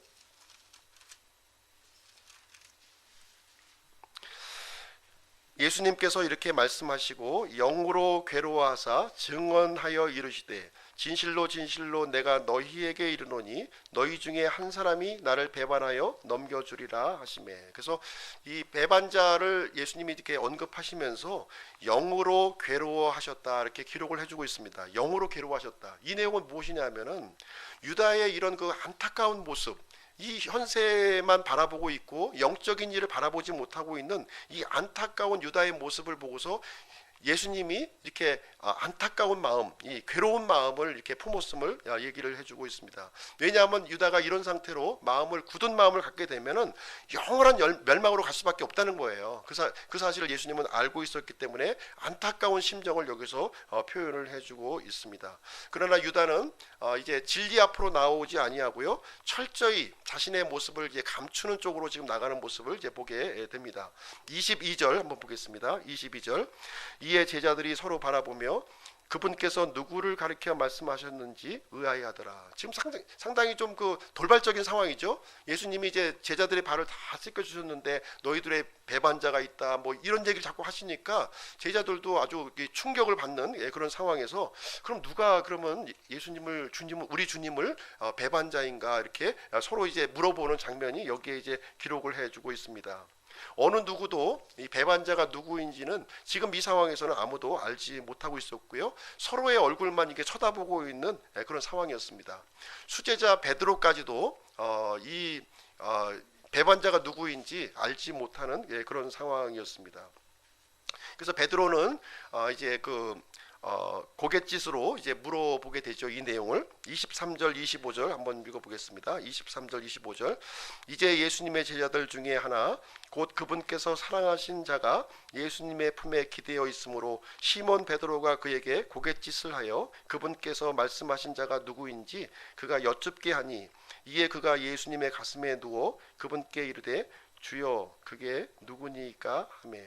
Speaker 1: 예수님께서 이렇게 말씀하시고 영으로 괴로워하사 증언하여 이르시되 진실로 진실로 내가 너희에게 이르노니 너희 중에 한 사람이 나를 배반하여 넘겨주리라 하시매. 그래서 이 배반자를 예수님이 이렇게 언급하시면서 영으로 괴로워하셨다 이렇게 기록을 해주고 있습니다. 영으로 괴로워하셨다. 이 내용은 무엇이냐면은 유다의 이런 그 안타까운 모습, 이 현세만 바라보고 있고 영적인 일을 바라보지 못하고 있는 이 안타까운 유다의 모습을 보고서 예수님이 이렇게 안타까운 마음, 이 괴로운 마음을 이렇게 품었음을 얘기를 해주고 있습니다. 왜냐하면 유다가 이런 상태로 굳은 마음을 갖게 되면은 영원한 멸망으로 갈 수밖에 없다는 거예요. 그 사실을 예수님은 알고 있었기 때문에 안타까운 심정을 여기서 표현을 해주고 있습니다. 그러나 유다는 이제 진리 앞으로 나오지 아니하고요, 철저히 자신의 모습을 이제 감추는 쪽으로 지금 나가는 모습을 이제 보게 됩니다. 22절 한번 보겠습니다. 22절. 이에 제자들이 서로 바라보며 그분께서 누구를 가리켜 말씀하셨는지 의아해하더라. 지금 상당히 좀 그 돌발적인 상황이죠. 예수님이 이제 제자들의 발을 다 씻겨 주셨는데 너희들의 배반자가 있다, 뭐 이런 얘기를 자꾸 하시니까 제자들도 아주 충격을 받는 그런 상황에서, 그럼 누가 그러면 우리 주님을 배반자인가, 이렇게 서로 이제 물어보는 장면이 여기에 이제 기록을 해주고 있습니다. 어느 누구도 이 배반자가 누구인지는 지금 이 상황에서는 아무도 알지 못하고 있었고요, 서로의 얼굴만 이렇게 쳐다보고 있는 그런 상황이었습니다. 수제자 베드로까지도 이 배반자가 누구인지 알지 못하는 그런 상황이었습니다. 그래서 베드로는 이제 고갯짓으로 이제 물어보게 되죠. 이 내용을 23절 25절 한번 읽어보겠습니다. 23절 25절. 이제 예수님의 제자들 중에 하나 곧 그분께서 사랑하신 자가 예수님의 품에 기대어 있으므로 시몬 베드로가 그에게 고갯짓을 하여 그분께서 말씀하신 자가 누구인지 그가 여쭙게 하니, 이에 그가 예수님의 가슴에 누워 그분께 이르되 주여 그게 누구니까 하매.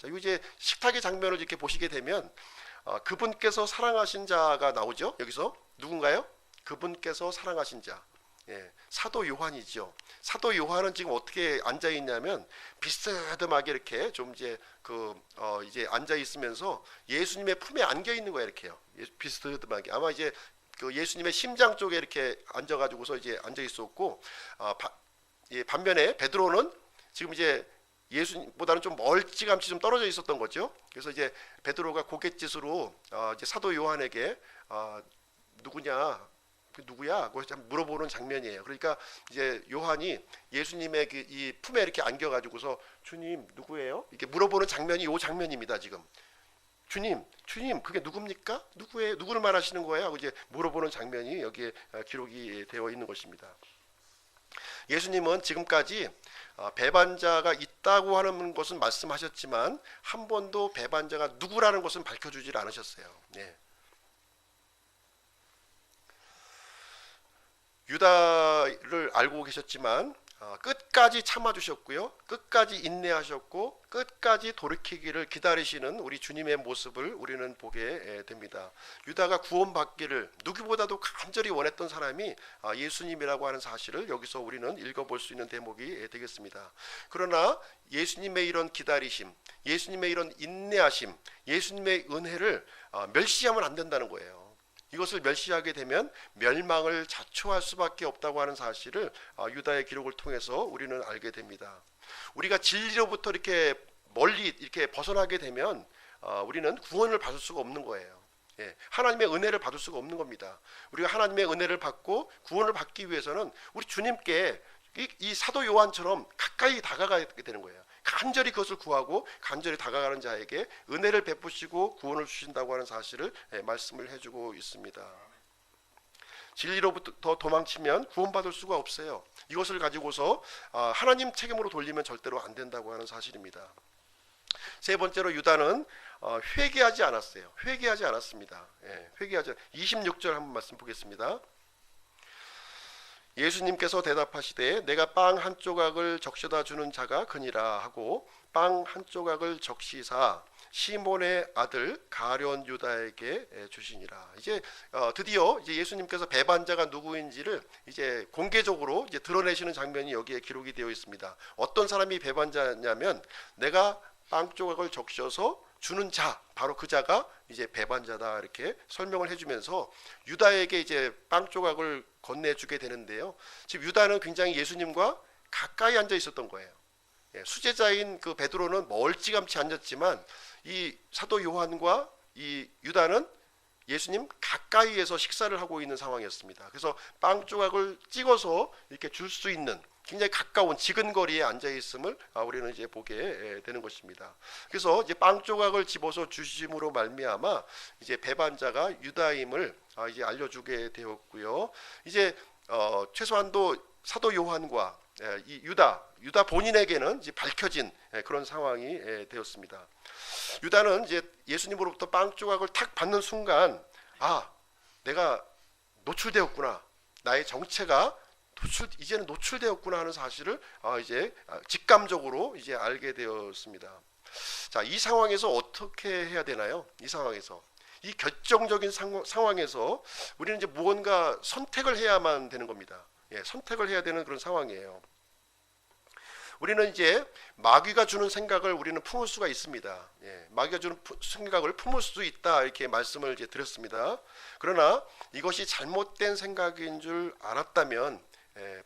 Speaker 1: 자, 이제 식탁의 장면을 이렇게 보시게 되면 그분께서 사랑하신 자가 나오죠. 여기서 누군가요? 그분께서 사랑하신 자. 사도 요한이죠. 사도 요한은 지금 어떻게 앉아 있냐면 비스듬하게 이렇게 좀 이제 이제 앉아 있으면서 예수님의 품에 안겨 있는 거예요. 이렇게요. 비스듬하게. 아마 이제 그 예수님의 심장 쪽에 이렇게 앉아가지고서 이제 앉아 있었고, 반면에 베드로는 지금 이제 예수님보다는 좀 멀찌감치 좀 떨어져 있었던 거죠. 그래서 이제 베드로가 고갯짓으로 이제 사도 요한에게 누구냐, 누구야? 그걸 물어보는 장면이에요. 그러니까 이제 요한이 예수님의 이 품에 이렇게 안겨가지고서 주님 누구예요? 이렇게 물어보는 장면이 이 장면입니다. 지금 주님 그게 누굽니까? 누구를 말하시는 거예요? 하고 이제 물어보는 장면이 여기에 기록이 되어 있는 것입니다. 예수님은 지금까지 배반자가 있다고 하는 것은 말씀하셨지만 한 번도 배반자가 누구라는 것은 밝혀주질 않으셨어요. 유다를 알고 계셨지만 끝까지 참아주셨고요, 끝까지 인내하셨고 끝까지 돌이키기를 기다리시는 우리 주님의 모습을 우리는 보게 됩니다. 유다가 구원받기를 누구보다도 간절히 원했던 사람이 예수님이라고 하는 사실을 여기서 우리는 읽어볼 수 있는 대목이 되겠습니다. 그러나 예수님의 이런 기다리심, 예수님의 이런 인내하심, 예수님의 은혜를 멸시하면 안 된다는 거예요. 이것을 멸시하게 되면 멸망을 자초할 수밖에 없다고 하는 사실을 유다의 기록을 통해서 우리는 알게 됩니다. 우리가 진리로부터 이렇게 멀리 이렇게 벗어나게 되면 우리는 구원을 받을 수가 없는 거예요. 하나님의 은혜를 받을 수가 없는 겁니다. 우리가 하나님의 은혜를 받고 구원을 받기 위해서는 우리 주님께 이 사도 요한처럼 가까이 다가가야 되는 거예요. 간절히 그것을 구하고 간절히 다가가는 자에게 은혜를 베푸시고 구원을 주신다고 하는 사실을 말씀을 해주고 있습니다. 진리로부터 더 도망치면 구원받을 수가 없어요. 이것을 가지고서 하나님 책임으로 돌리면 절대로 안 된다고 하는 사실입니다. 세 번째로 유다는 회개하지 않았어요. 회개하지 않았습니다. 회개하지. 26절 한번 말씀 보겠습니다. 예수님께서 대답하시되 내가 빵 한 조각을 적셔다 주는 자가 그니라 하고 빵 한 조각을 적시사 시몬의 아들 가룟 유다에게 주시니라. 이제 드디어 이제 예수님께서 배반자가 누구인지를 이제 공개적으로 이제 드러내시는 장면이 여기에 기록이 되어 있습니다. 어떤 사람이 배반자냐면 내가 빵 조각을 적셔서 주는 자, 바로 그 자가 이제 배반자다, 이렇게 설명을 해주면서 유다에게 이제 빵 조각을 건네주게 되는데요. 지금 유다는 굉장히 예수님과 가까이 앉아 있었던 거예요. 수제자인 그 베드로는 멀찌감치 앉았지만 이 사도 요한과 이 유다는 예수님 가까이에서 식사를 하고 있는 상황이었습니다. 그래서 빵 조각을 찍어서 이렇게 줄 수 있는 굉장히 가까운 지근거리에 앉아 있음을 우리는 이제 보게 되는 것입니다. 그래서 이제 빵 조각을 집어서 주심으로 말미암아 이제 배반자가 유다임을 이제 알려주게 되었고요. 이제 최소한도 사도 요한과 이 유다 본인에게는 이제 밝혀진 그런 상황이 되었습니다. 유다는 이제 예수님으로부터 빵 조각을 탁 받는 순간, 내가 노출되었구나, 나의 정체가 이제는 노출되었구나 하는 사실을 이제 직감적으로 이제 알게 되었습니다. 자, 이 상황에서 어떻게 해야 되나요? 이 상황에서, 이 결정적인 상황에서 우리는 이제 무언가 선택을 해야만 되는 겁니다. 선택을 해야 되는 그런 상황이에요. 우리는 이제 마귀가 주는 생각을 우리는 품을 수가 있습니다. 마귀가 주는 생각을 품을 수 있다, 이렇게 말씀을 이제 드렸습니다. 그러나 이것이 잘못된 생각인 줄 알았다면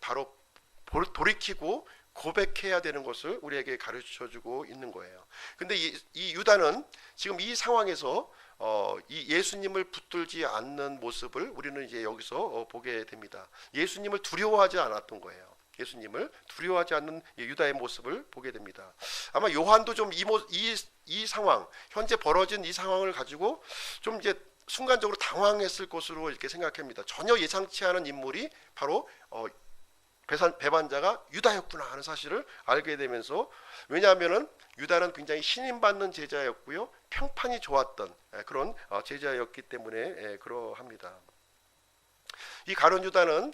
Speaker 1: 바로 돌이키고 고백해야 되는 것을 우리에게 가르쳐주고 있는 거예요. 근데 이 유다는 지금 이 상황에서 이 예수님을 붙들지 않는 모습을 우리는 이제 여기서 보게 됩니다. 예수님을 두려워하지 않았던 거예요. 예수님을 두려워하지 않는 유다의 모습을 보게 됩니다. 아마 요한도 좀 이 상황, 현재 벌어진 이 상황을 가지고 좀 이제 순간적으로 당황했을 것으로 이렇게 생각합니다. 전혀 예상치 않은 인물이 바로 배반자가 유다였구나 하는 사실을 알게 되면서, 왜냐하면은 유다는 굉장히 신임받는 제자였고요, 평판이 좋았던 그런 제자였기 때문에 그러합니다. 이 가룟 유다는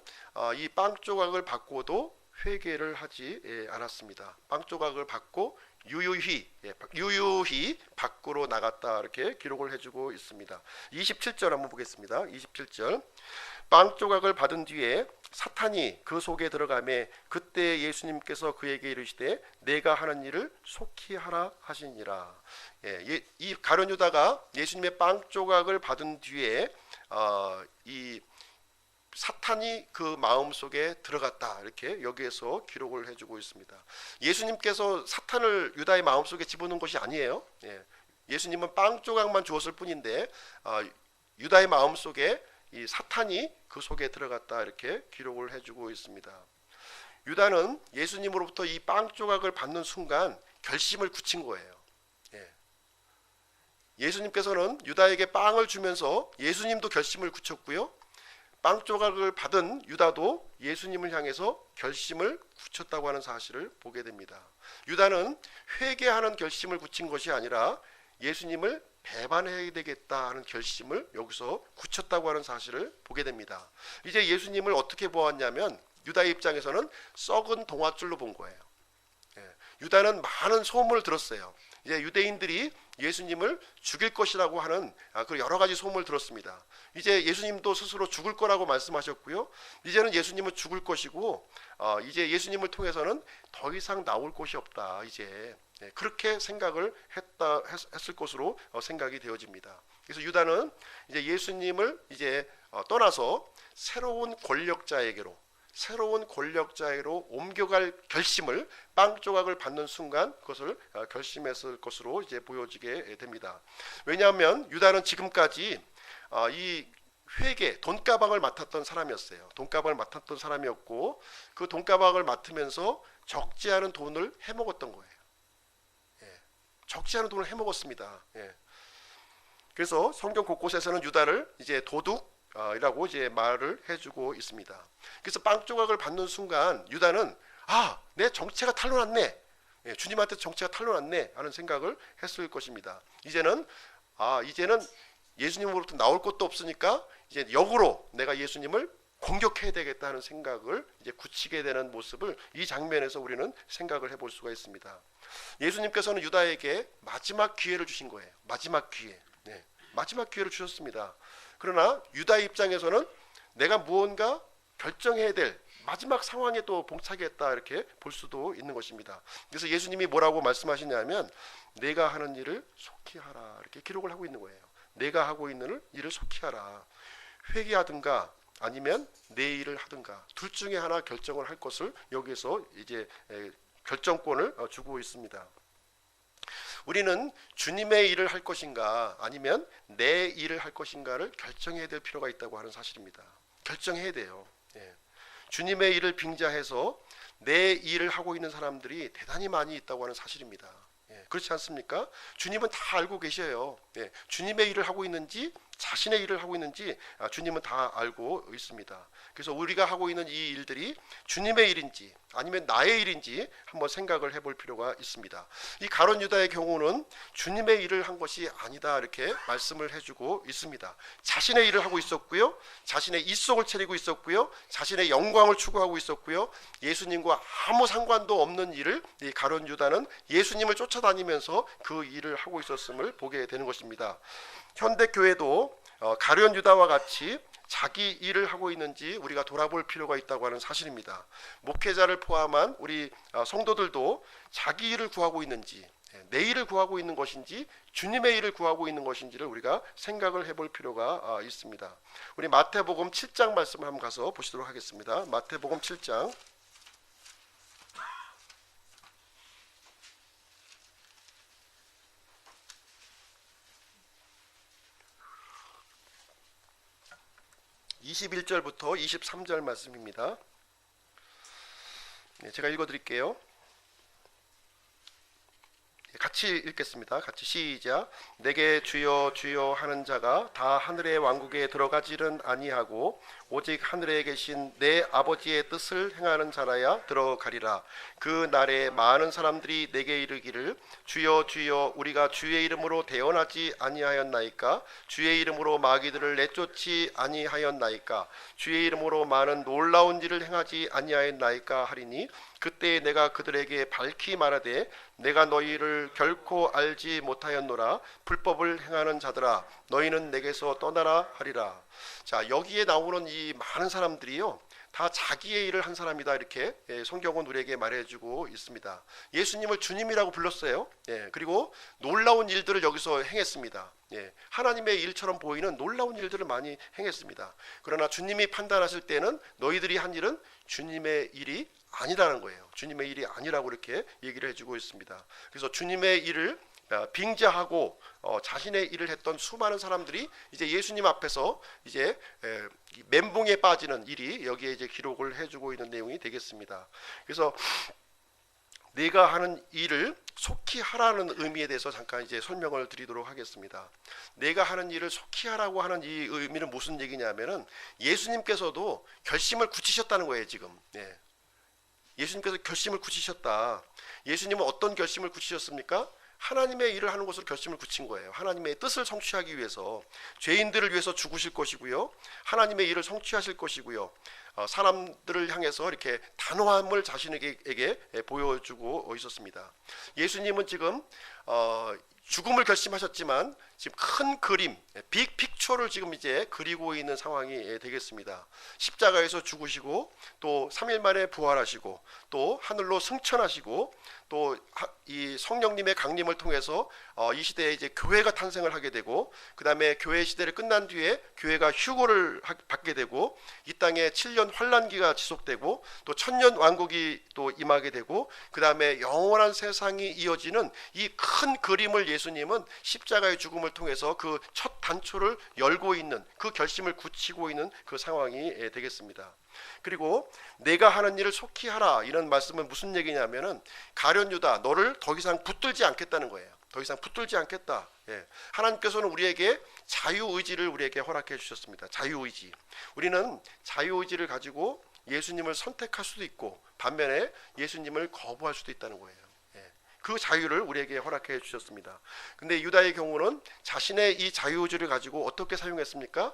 Speaker 1: 이 빵 조각을 받고도 회개를 하지 않았습니다. 빵 조각을 받고 유유히 밖으로 나갔다, 이렇게 기록을 해주고 있습니다. 27절 한번 보겠습니다. 27절, 빵 조각을 받은 뒤에 사탄이 그 속에 들어가매 그때 예수님께서 그에게 이르시되 내가 하는 일을 속히 하라 하시니라. 이 가룟 유다가 예수님의 빵 조각을 받은 뒤에 이 사탄이 그 마음속에 들어갔다, 이렇게 여기에서 기록을 해주고 있습니다. 예수님께서 사탄을 유다의 마음속에 집어넣은 것이 아니에요. 예수님은 빵 조각만 주었을 뿐인데 유다의 마음속에 이 사탄이 그 속에 들어갔다, 이렇게 기록을 해주고 있습니다. 유다는 예수님으로부터 이 빵 조각을 받는 순간 결심을 굳힌 거예요. 예수님께서는 유다에게 빵을 주면서 예수님도 결심을 굳혔고요, 빵 조각을 받은 유다도 예수님을 향해서 결심을 굳혔다고 하는 사실을 보게 됩니다. 유다는 회개하는 결심을 굳힌 것이 아니라 예수님을 배반해야 되겠다 하는 결심을 여기서 굳혔다고 하는 사실을 보게 됩니다. 이제 예수님을 어떻게 보았냐면 유다의 입장에서는 썩은 동아줄로 본 거예요. 유다는 많은 소문을 들었어요. 이제 유대인들이 예수님을 죽일 것이라고 하는 그 여러 가지 소문을 들었습니다. 이제 예수님도 스스로 죽을 거라고 말씀하셨고요, 이제는 예수님은 죽을 것이고 이제 예수님을 통해서는 더 이상 나올 곳이 없다, 이제 그렇게 생각을 했을 것으로 생각이 되어집니다. 그래서 유다는 이제 예수님을 이제 떠나서 새로운 권력자에게로 옮겨갈 결심을, 빵 조각을 받는 순간 그것을 결심했을 것으로 이제 보여지게 됩니다. 왜냐하면 유다는 지금까지 이 돈가방을 맡았던 사람이었어요. 돈가방을 맡았던 사람이었고 그 돈가방을 맡으면서 적지 않은 돈을 해먹었던 거예요. 적지 않은 돈을 해먹었습니다. 그래서 성경 곳곳에서는 유다를 이제 도둑이라고 이제 말을 해주고 있습니다. 그래서 빵 조각을 받는 순간 유다는 내 정체가 탄로났네, 주님한테 정체가 탄로났네 하는 생각을 했을 것입니다. 이제는 예수님으로부터 나올 것도 없으니까 이제 역으로 내가 예수님을 공격해야 되겠다 하는 생각을 이제 굳히게 되는 모습을 이 장면에서 우리는 생각을 해볼 수가 있습니다. 예수님께서는 유다에게 마지막 기회를 주신 거예요. 마지막 기회를 주셨습니다. 그러나 유다의 입장에서는 내가 무언가 결정해야 될 마지막 상황에 또 봉착했다, 이렇게 볼 수도 있는 것입니다. 그래서 예수님이 뭐라고 말씀하시냐면 내가 하는 일을 속히 하라, 이렇게 기록을 하고 있는 거예요. 내가 하고 있는 일을 속히 하라. 회개하든가 아니면 내 일을 하든가 둘 중에 하나 결정을 할 것을 여기서 이제 결정권을 주고 있습니다. 우리는 주님의 일을 할 것인가 아니면 내 일을 할 것인가를 결정해야 될 필요가 있다고 하는 사실입니다. 결정해야 돼요. 예. 주님의 일을 빙자해서 내 일을 하고 있는 사람들이 대단히 많이 있다고 하는 사실입니다. 예. 그렇지 않습니까? 주님은 다 알고 계셔요. 예. 주님의 일을 하고 있는지 자신의 일을 하고 있는지 주님은 다 알고 있습니다. 그래서 우리가 하고 있는 이 일들이 주님의 일인지 아니면 나의 일인지 한번 생각을 해볼 필요가 있습니다. 이 가룟 유다의 경우는 주님의 일을 한 것이 아니다 이렇게 말씀을 해주고 있습니다. 자신의 일을 하고 있었고요, 자신의 입속을 차리고 있었고요, 자신의 영광을 추구하고 있었고요, 예수님과 아무 상관도 없는 일을 이 가룟 유다는 예수님을 쫓아다니면서 그 일을 하고 있었음을 보게 되는 것입니다. 현대 교회도 가룟 유다와 같이 자기 일을 하고 있는지 우리가 돌아볼 필요가 있다고 하는 사실입니다. 목회자를 포함한 우리 성도들도 자기 일을 구하고 있는지, 내 일을 구하고 있는 것인지 주님의 일을 구하고 있는 것인지를 우리가 생각을 해볼 필요가 있습니다. 우리 마태복음 7장 말씀을 한번 가서 보시도록 하겠습니다. 마태복음 7장 21절부터 23절 말씀입니다. 제가 읽어드릴게요. 같이 읽겠습니다. 같이 시작. 내게 주여 주여 하는 자가 다 하늘의 왕국에 들어가지는 아니하고 오직 하늘에 계신 내 아버지의 뜻을 행하는 자라야 들어가리라. 그 날에 많은 사람들이 내게 이르기를 주여 주여 우리가 주의 이름으로 대언하지 아니하였나이까? 주의 이름으로 마귀들을 내쫓지 아니하였나이까? 주의 이름으로 많은 놀라운 일을 행하지 아니하였나이까 하리니 그때 내가 그들에게 밝히 말하되 내가 너희를 결코 알지 못하였노라. 불법을 행하는 자들아 너희는 내게서 떠나라 하리라. 자, 여기에 나오는 이 많은 사람들이요 다 자기의 일을 한 사람이다 이렇게 성경은 우리에게 말해주고 있습니다. 예수님을 주님이라고 불렀어요. 그리고 놀라운 일들을 여기서 행했습니다. 하나님의 일처럼 보이는 놀라운 일들을 많이 행했습니다. 그러나 주님이 판단하실 때는 너희들이 한 일은 주님의 일이 아니라는 거예요. 주님의 일이 아니라고 이렇게 얘기를 해주고 있습니다. 그래서 주님의 일을 빙자하고 자신의 일을 했던 수많은 사람들이 이제 예수님 앞에서 이제 멘붕에 빠지는 일이 여기에 이제 기록을 해주고 있는 내용이 되겠습니다. 그래서 내가 하는 일을 속히 하라는 의미에 대해서 잠깐 이제 설명을 드리도록 하겠습니다. 내가 하는 일을 속히 하라고 하는 이 의미는 무슨 얘기냐면은 예수님께서도 결심을 굳히셨다는 거예요. 지금 예수님께서 결심을 굳히셨다. 예수님은 어떤 결심을 굳히셨습니까? 하나님의 일을 하는 것으로 결심을 굳힌 거예요. 하나님의 뜻을 성취하기 위해서 죄인들을 위해서 죽으실 것이고요, 하나님의 일을 성취하실 것이고요, 사람들을 향해서 이렇게 단호함을 자신에게 보여주고 있었습니다. 예수님은 지금 죽음을 결심하셨지만 지금 큰 그림, 빅 픽처를 지금 이제 그리고 있는 상황이 되겠습니다. 십자가에서 죽으시고 또 3일 만에 부활하시고 또 하늘로 승천하시고 또 이 성령님의 강림을 통해서 이 시대에 이제 교회가 탄생을 하게 되고, 그 다음에 교회 시대를 끝난 뒤에 교회가 휴거를 받게 되고, 이 땅에 7년 환란기가 지속되고 또 천년 왕국이 또 임하게 되고, 그 다음에 영원한 세상이 이어지는 이 큰 그림을 예수님은 십자가의 죽음을 통해서 그 첫 단초를 열고 있는, 그 결심을 굳히고 있는 그 상황이 되겠습니다. 그리고 내가 하는 일을 속히 하라, 이런 말씀은 무슨 얘기냐면은 가룟 유다, 너를 더 이상 붙들지 않겠다는 거예요. 더 이상 붙들지 않겠다. 하나님께서는 우리에게 자유의지를 우리에게 허락해 주셨습니다. 자유의지. 우리는 자유의지를 가지고 예수님을 선택할 수도 있고 반면에 예수님을 거부할 수도 있다는 거예요. 그 자유를 우리에게 허락해 주셨습니다. 근데 유다의 경우는 자신의 이 자유의지를 가지고 어떻게 사용했습니까?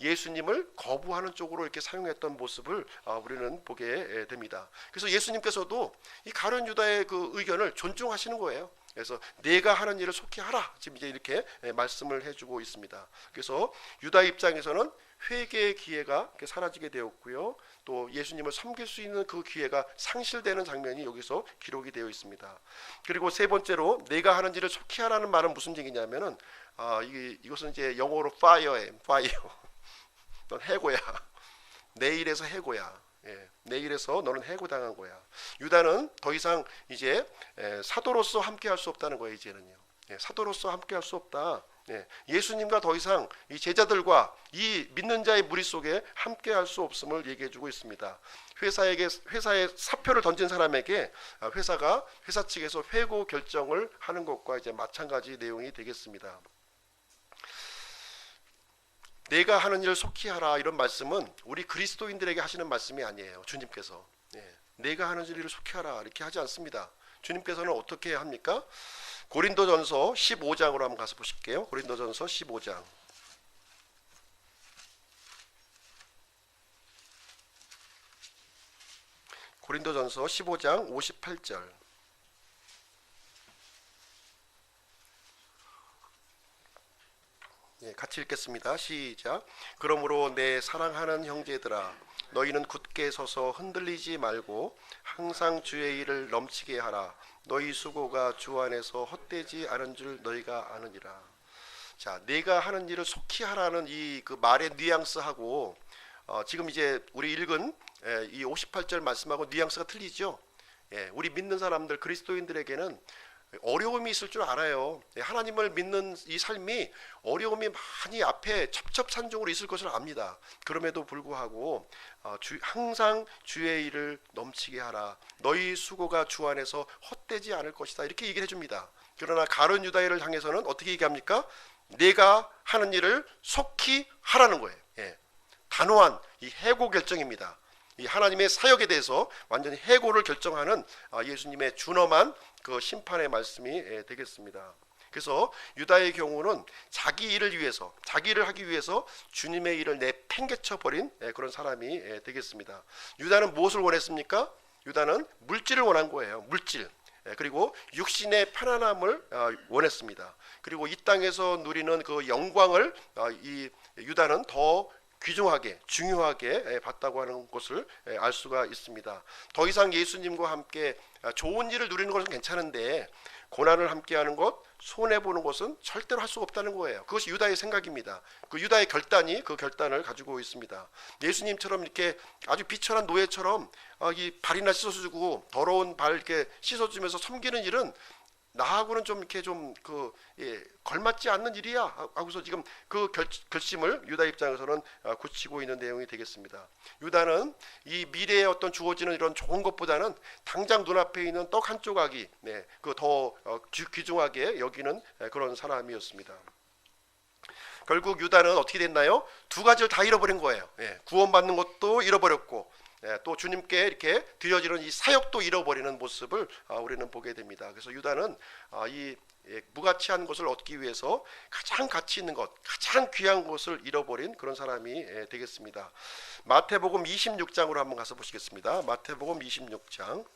Speaker 1: 예수님을 거부하는 쪽으로 이렇게 사용했던 모습을 우리는 보게 됩니다. 그래서 예수님께서도 이 가룟 유다의 그 의견을 존중하시는 거예요. 그래서 내가 하는 일을 속히 하라, 지금 이제 이렇게 말씀을 해주고 있습니다. 그래서 유다 입장에서는 회개의 기회가 사라지게 되었고요, 또 예수님을 섬길 수 있는 그 기회가 상실되는 장면이 여기서 기록이 되어 있습니다. 그리고 세 번째로 내가 하는 일을 속히 하라는 말은 무슨 얘기냐면은 이것은 이제 영어로 fire예요. fire. 넌 해고야. 내 일에서 해고야. 내일에서 너는 해고당한 거야. 유다는 더 이상 이제 사도로서 함께할 수 없다는 거예요. 이제는요. 사도로서 함께할 수 없다. 예수님과 더 이상 이 제자들과 이 믿는 자의 무리 속에 함께할 수 없음을 얘기해주고 있습니다. 회사에 사표를 던진 사람에게 회사 측에서 회고 결정을 하는 것과 이제 마찬가지 내용이 되겠습니다. 내가 하는 일을 속히 하라, 이런 말씀은 우리 그리스도인들에게 하시는 말씀이 아니에요. 주님께서 내가 하는 일을 속히 하라 이렇게 하지 않습니다. 주님께서는 어떻게 합니까? 고린도전서 15장으로 한번 가서 보실게요. 고린도전서 15장. 고린도전서 15장 58절. 같이 읽겠습니다. 시작. 그러므로 내 사랑하는 형제들아, 너희는 굳게 서서 흔들리지 말고 항상 주의 일을 넘치게 하라. 너희 수고가 주 안에서 헛되지 않은 줄 너희가 아느니라. 자, 내가 하는 일을 속히 하라는 이 그 말의 뉘앙스하고 지금 이제 우리 읽은 이 58절 말씀하고 뉘앙스가 틀리죠. 우리 믿는 사람들, 그리스도인들에게는 어려움이 있을 줄 알아요. 하나님을 믿는 이 삶이 어려움이 많이 앞에 첩첩산중으로 있을 것을 압니다. 그럼에도 불구하고 항상 주의 일을 넘치게 하라. 너희 수고가 주 안에서 헛되지 않을 것이다. 이렇게 얘기를 해줍니다. 그러나 가룟 유다인을 향해서는 어떻게 얘기합니까? 내가 하는 일을 속히 하라는 거예요. 단호한 이 해고 결정입니다. 이 하나님의 사역에 대해서 완전히 해고를 결정하는 예수님의 준엄한 그 심판의 말씀이 되겠습니다. 그래서 유다의 경우는 자기 일을 위해서, 자기 일을 하기 위해서 주님의 일을 내팽개쳐 버린 그런 사람이 되겠습니다. 유다는 무엇을 원했습니까? 유다는 물질을 원한 거예요. 물질. 그리고 육신의 편안함을 원했습니다. 그리고 이 땅에서 누리는 그 영광을 이 유다는 더 귀중하게, 중요하게 봤다고 하는 것을 알 수가 있습니다. 더 이상 예수님과 함께 좋은 일을 누리는 것은 괜찮은데 고난을 함께하는 것, 손해보는 것은 절대로 할 수 없다는 거예요. 그것이 유다의 생각입니다. 그 유다의 결단이 그 결단을 가지고 있습니다. 예수님처럼 이렇게 아주 비천한 노예처럼 이 발이나 씻어주고 더러운 발 이렇게 씻어주면서 섬기는 일은 나하고는 좀 이렇게 좀 걸맞지 않는 일이야 하고서 지금 그 결심을 유다 입장에서는 굳히고 있는 내용이 되겠습니다. 유다는 이 미래에 어떤 주어지는 이런 좋은 것보다는 당장 눈앞에 있는 떡 한 조각이 그 더 귀중하게 여기는 그런 사람이었습니다. 결국 유다는 어떻게 됐나요? 두 가지를 다 잃어버린 거예요. 구원받는 것도 잃어버렸고 또 주님께 이렇게 드려지는 이 사역도 잃어버리는 모습을 우리는 보게 됩니다. 그래서 유다는 이 무가치한 것을 얻기 위해서 가장 가치 있는 것, 가장 귀한 것을 잃어버린 그런 사람이 되겠습니다. 마태복음 26장으로 한번 가서 보시겠습니다. 마태복음 26장.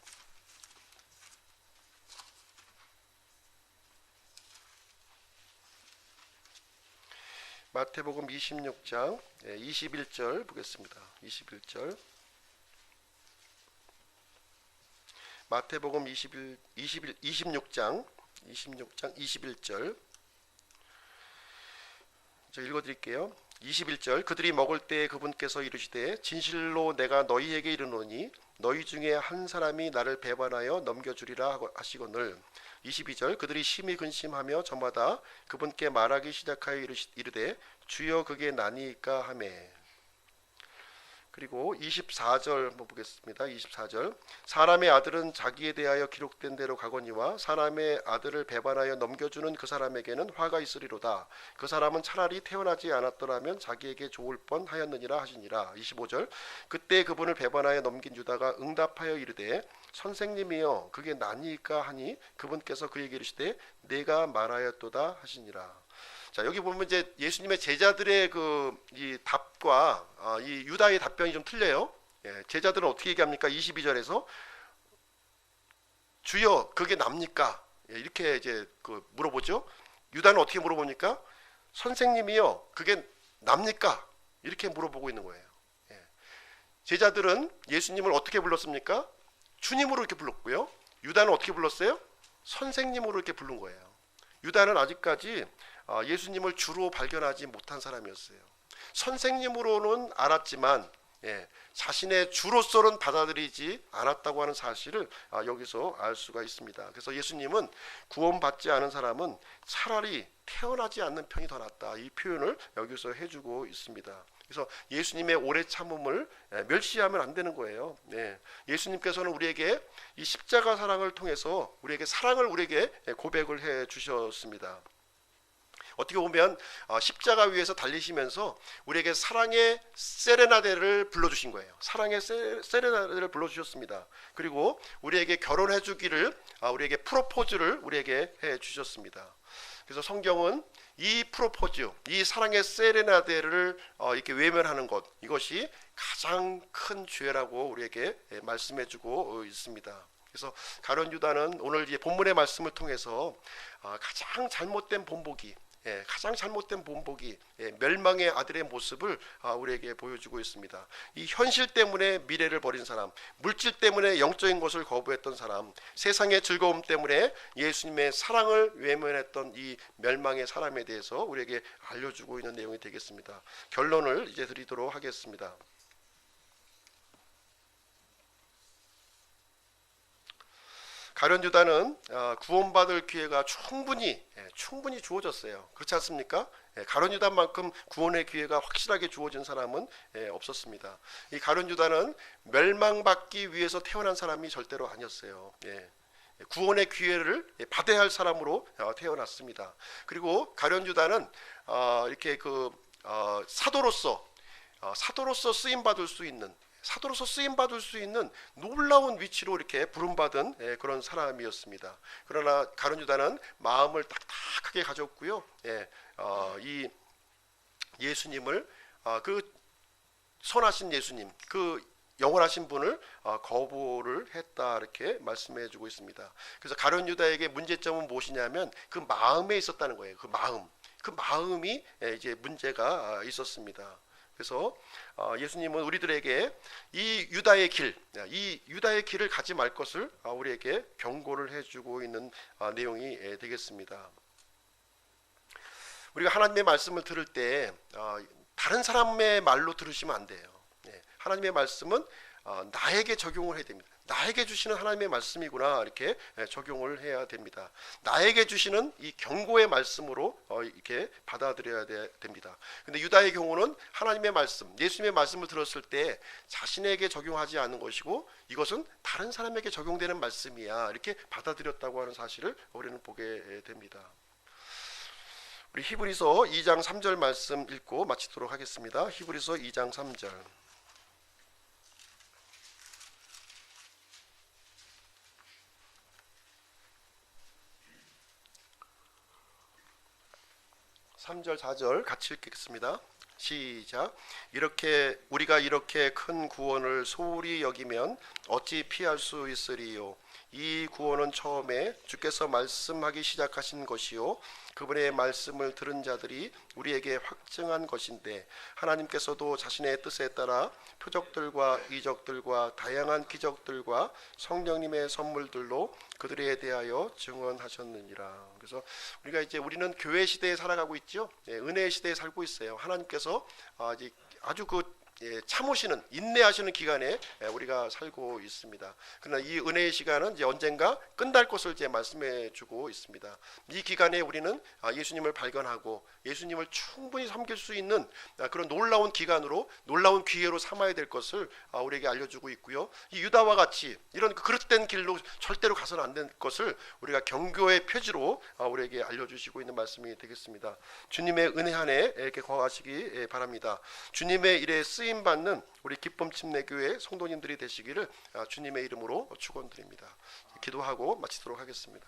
Speaker 1: 마태복음 26장 21절 보겠습니다. 21절. 마태복음 26장 21절 저 읽어드릴게요. 21절. 그들이 먹을 때 그분께서 이르시되 진실로 내가 너희에게 이르노니 너희 중에 한 사람이 나를 배반하여 넘겨주리라 하시거늘. 22절. 그들이 심히 근심하며 저마다 그분께 말하기 시작하여 이르되 주여 그게 나니이까 하매. 그리고 24절 한번 보겠습니다. 24절. 사람의 아들은 자기에 대하여 기록된 대로 가거니와 사람의 아들을 배반하여 넘겨주는 그 사람에게는 화가 있으리로다. 그 사람은 차라리 태어나지 않았더라면 자기에게 좋을 뻔하였느니라 하시니라. 25절. 그때 그분을 배반하여 넘긴 유다가 응답하여 이르되 선생님이여 그게 나니이까 하니 그분께서 그에게 이르시되 내가 말하였도다 하시니라. 자, 여기 보면 이제 예수님의 제자들의 이 답과 이 유다의 답변이 좀 틀려요. 제자들은 어떻게 얘기합니까? 22절에서 주여 그게 납니까? 이렇게 이제 물어보죠. 유다는 어떻게 물어봅니까? 선생님이요 그게 납니까? 이렇게 물어보고 있는 거예요. 제자들은 예수님을 어떻게 불렀습니까? 주님으로 이렇게 불렀고요. 유다는 어떻게 불렀어요? 선생님으로 이렇게 부른 거예요. 유다는 아직까지 예수님을 주로 발견하지 못한 사람이었어요. 선생님으로는 알았지만 자신의 주로서는 받아들이지 않았다고 하는 사실을 여기서 알 수가 있습니다. 그래서 예수님은 구원받지 않은 사람은 차라리 태어나지 않는 편이 더 낫다, 이 표현을 여기서 해주고 있습니다. 그래서 예수님의 오래 참음을 멸시하면 안 되는 거예요. 예수님께서는 우리에게 이 십자가 사랑을 통해서 우리에게 사랑을 우리에게 고백을 해 주셨습니다. 어떻게 보면 십자가 위에서 달리시면서 우리에게 사랑의 세레나데를 불러주신 거예요. 사랑의 세레나데를 불러주셨습니다. 그리고 우리에게 결혼해 주기를, 우리에게 프로포즈를 우리에게 해 주셨습니다. 그래서 성경은 이 프로포즈, 이 사랑의 세레나데를 이렇게 외면하는 것, 이것이 가장 큰 죄라고 우리에게 말씀해 주고 있습니다. 그래서 가룟 유다는 오늘 이 본문의 말씀을 통해서 가장 잘못된 본보기, 멸망의 아들의 모습을 우리에게 보여주고 있습니다. 이 현실 때문에 미래를 버린 사람, 물질 때문에 영적인 것을 거부했던 사람, 세상의 즐거움 때문에 예수님의 사랑을 외면했던 이 멸망의 사람에 대해서 우리에게 알려주고 있는 내용이 되겠습니다. 결론을 이제 드리도록 하겠습니다. 가룟 유다는 구원받을 기회가 충분히 주어졌어요. 그렇지 않습니까? 가룟 유다만큼 구원의 기회가 확실하게 주어진 사람은 없었습니다. 이 가룟 유다는 멸망받기 위해서 태어난 사람이 절대로 아니었어요. 구원의 기회를 받아야 할 사람으로 태어났습니다. 그리고 가룟 유다는 이렇게 사도로서 쓰임 받을 수 있는, 놀라운 위치로 이렇게 부름받은 그런 사람이었습니다. 그러나 가룟 유다는 마음을 딱딱하게 가졌고요. 이 예수님을, 그 선하신 예수님, 그 영원하신 분을 거부를 했다, 이렇게 말씀해 주고 있습니다. 그래서 가룟 유다에게 문제점은 무엇이냐면 그 마음에 있었다는 거예요. 그 마음이 이제 문제가 있었습니다. 그래서 예수님은 우리들에게 이 유다의 길을 가지 말 것을 우리에게 경고를 해주고 있는 내용이 되겠습니다. 우리가 하나님의 말씀을 들을 때 다른 사람의 말로 들으시면 안 돼요. 하나님의 말씀은 나에게 적용을 해야 됩니다. 나에게 주시는 하나님의 말씀이구나, 이렇게 적용을 해야 됩니다. 나에게 주시는 이 경고의 말씀으로 이렇게 받아들여야 됩니다. 근데 유다의 경우는 하나님의 말씀, 예수님의 말씀을 들었을 때 자신에게 적용하지 않는 것이고 이것은 다른 사람에게 적용되는 말씀이야, 이렇게 받아들였다고 하는 사실을 우리는 보게 됩니다. 우리 히브리서 2장 3절 말씀 읽고 마치도록 하겠습니다. 히브리서 2장 3절. 3절 4절 같이 읽겠습니다. 시작. 우리가 이렇게 큰 구원을 소홀히 여기면 어찌 피할 수 있으리요. 이 구원은 처음에 주께서 말씀하기 시작하신 것이요 그분의 말씀을 들은 자들이 우리에게 확증한 것인데, 하나님께서도 자신의 뜻에 따라 표적들과 이적들과 다양한 기적들과 성령님의 선물들로 그들에 대하여 증언하셨느니라. 그래서 우리는 교회 시대에 살아가고 있죠. 은혜의 시대에 살고 있어요. 하나님께서 아주 참으시는, 인내하시는 기간에 우리가 살고 있습니다. 그러나 이 은혜의 시간은 이제 언젠가 끝날 것을 이제 말씀해 주고 있습니다. 이 기간에 우리는 예수님을 발견하고 예수님을 충분히 섬길 수 있는 그런 놀라운 기간으로, 놀라운 기회로 삼아야 될 것을 우리에게 알려주고 있고요. 이 유다와 같이 이런 그릇된 길로 절대로 가서는 안 될 것을 우리가 경고의 표지로 우리에게 알려주시고 있는 말씀이 되겠습니다. 주님의 은혜 안에 이렇게 거하시기 바랍니다. 주님의 일에 쓰임 받는 우리 기쁨 침례교회 성도님들이 되시기를 주님의 이름으로 축원드립니다. 기도하고 마치도록 하겠습니다.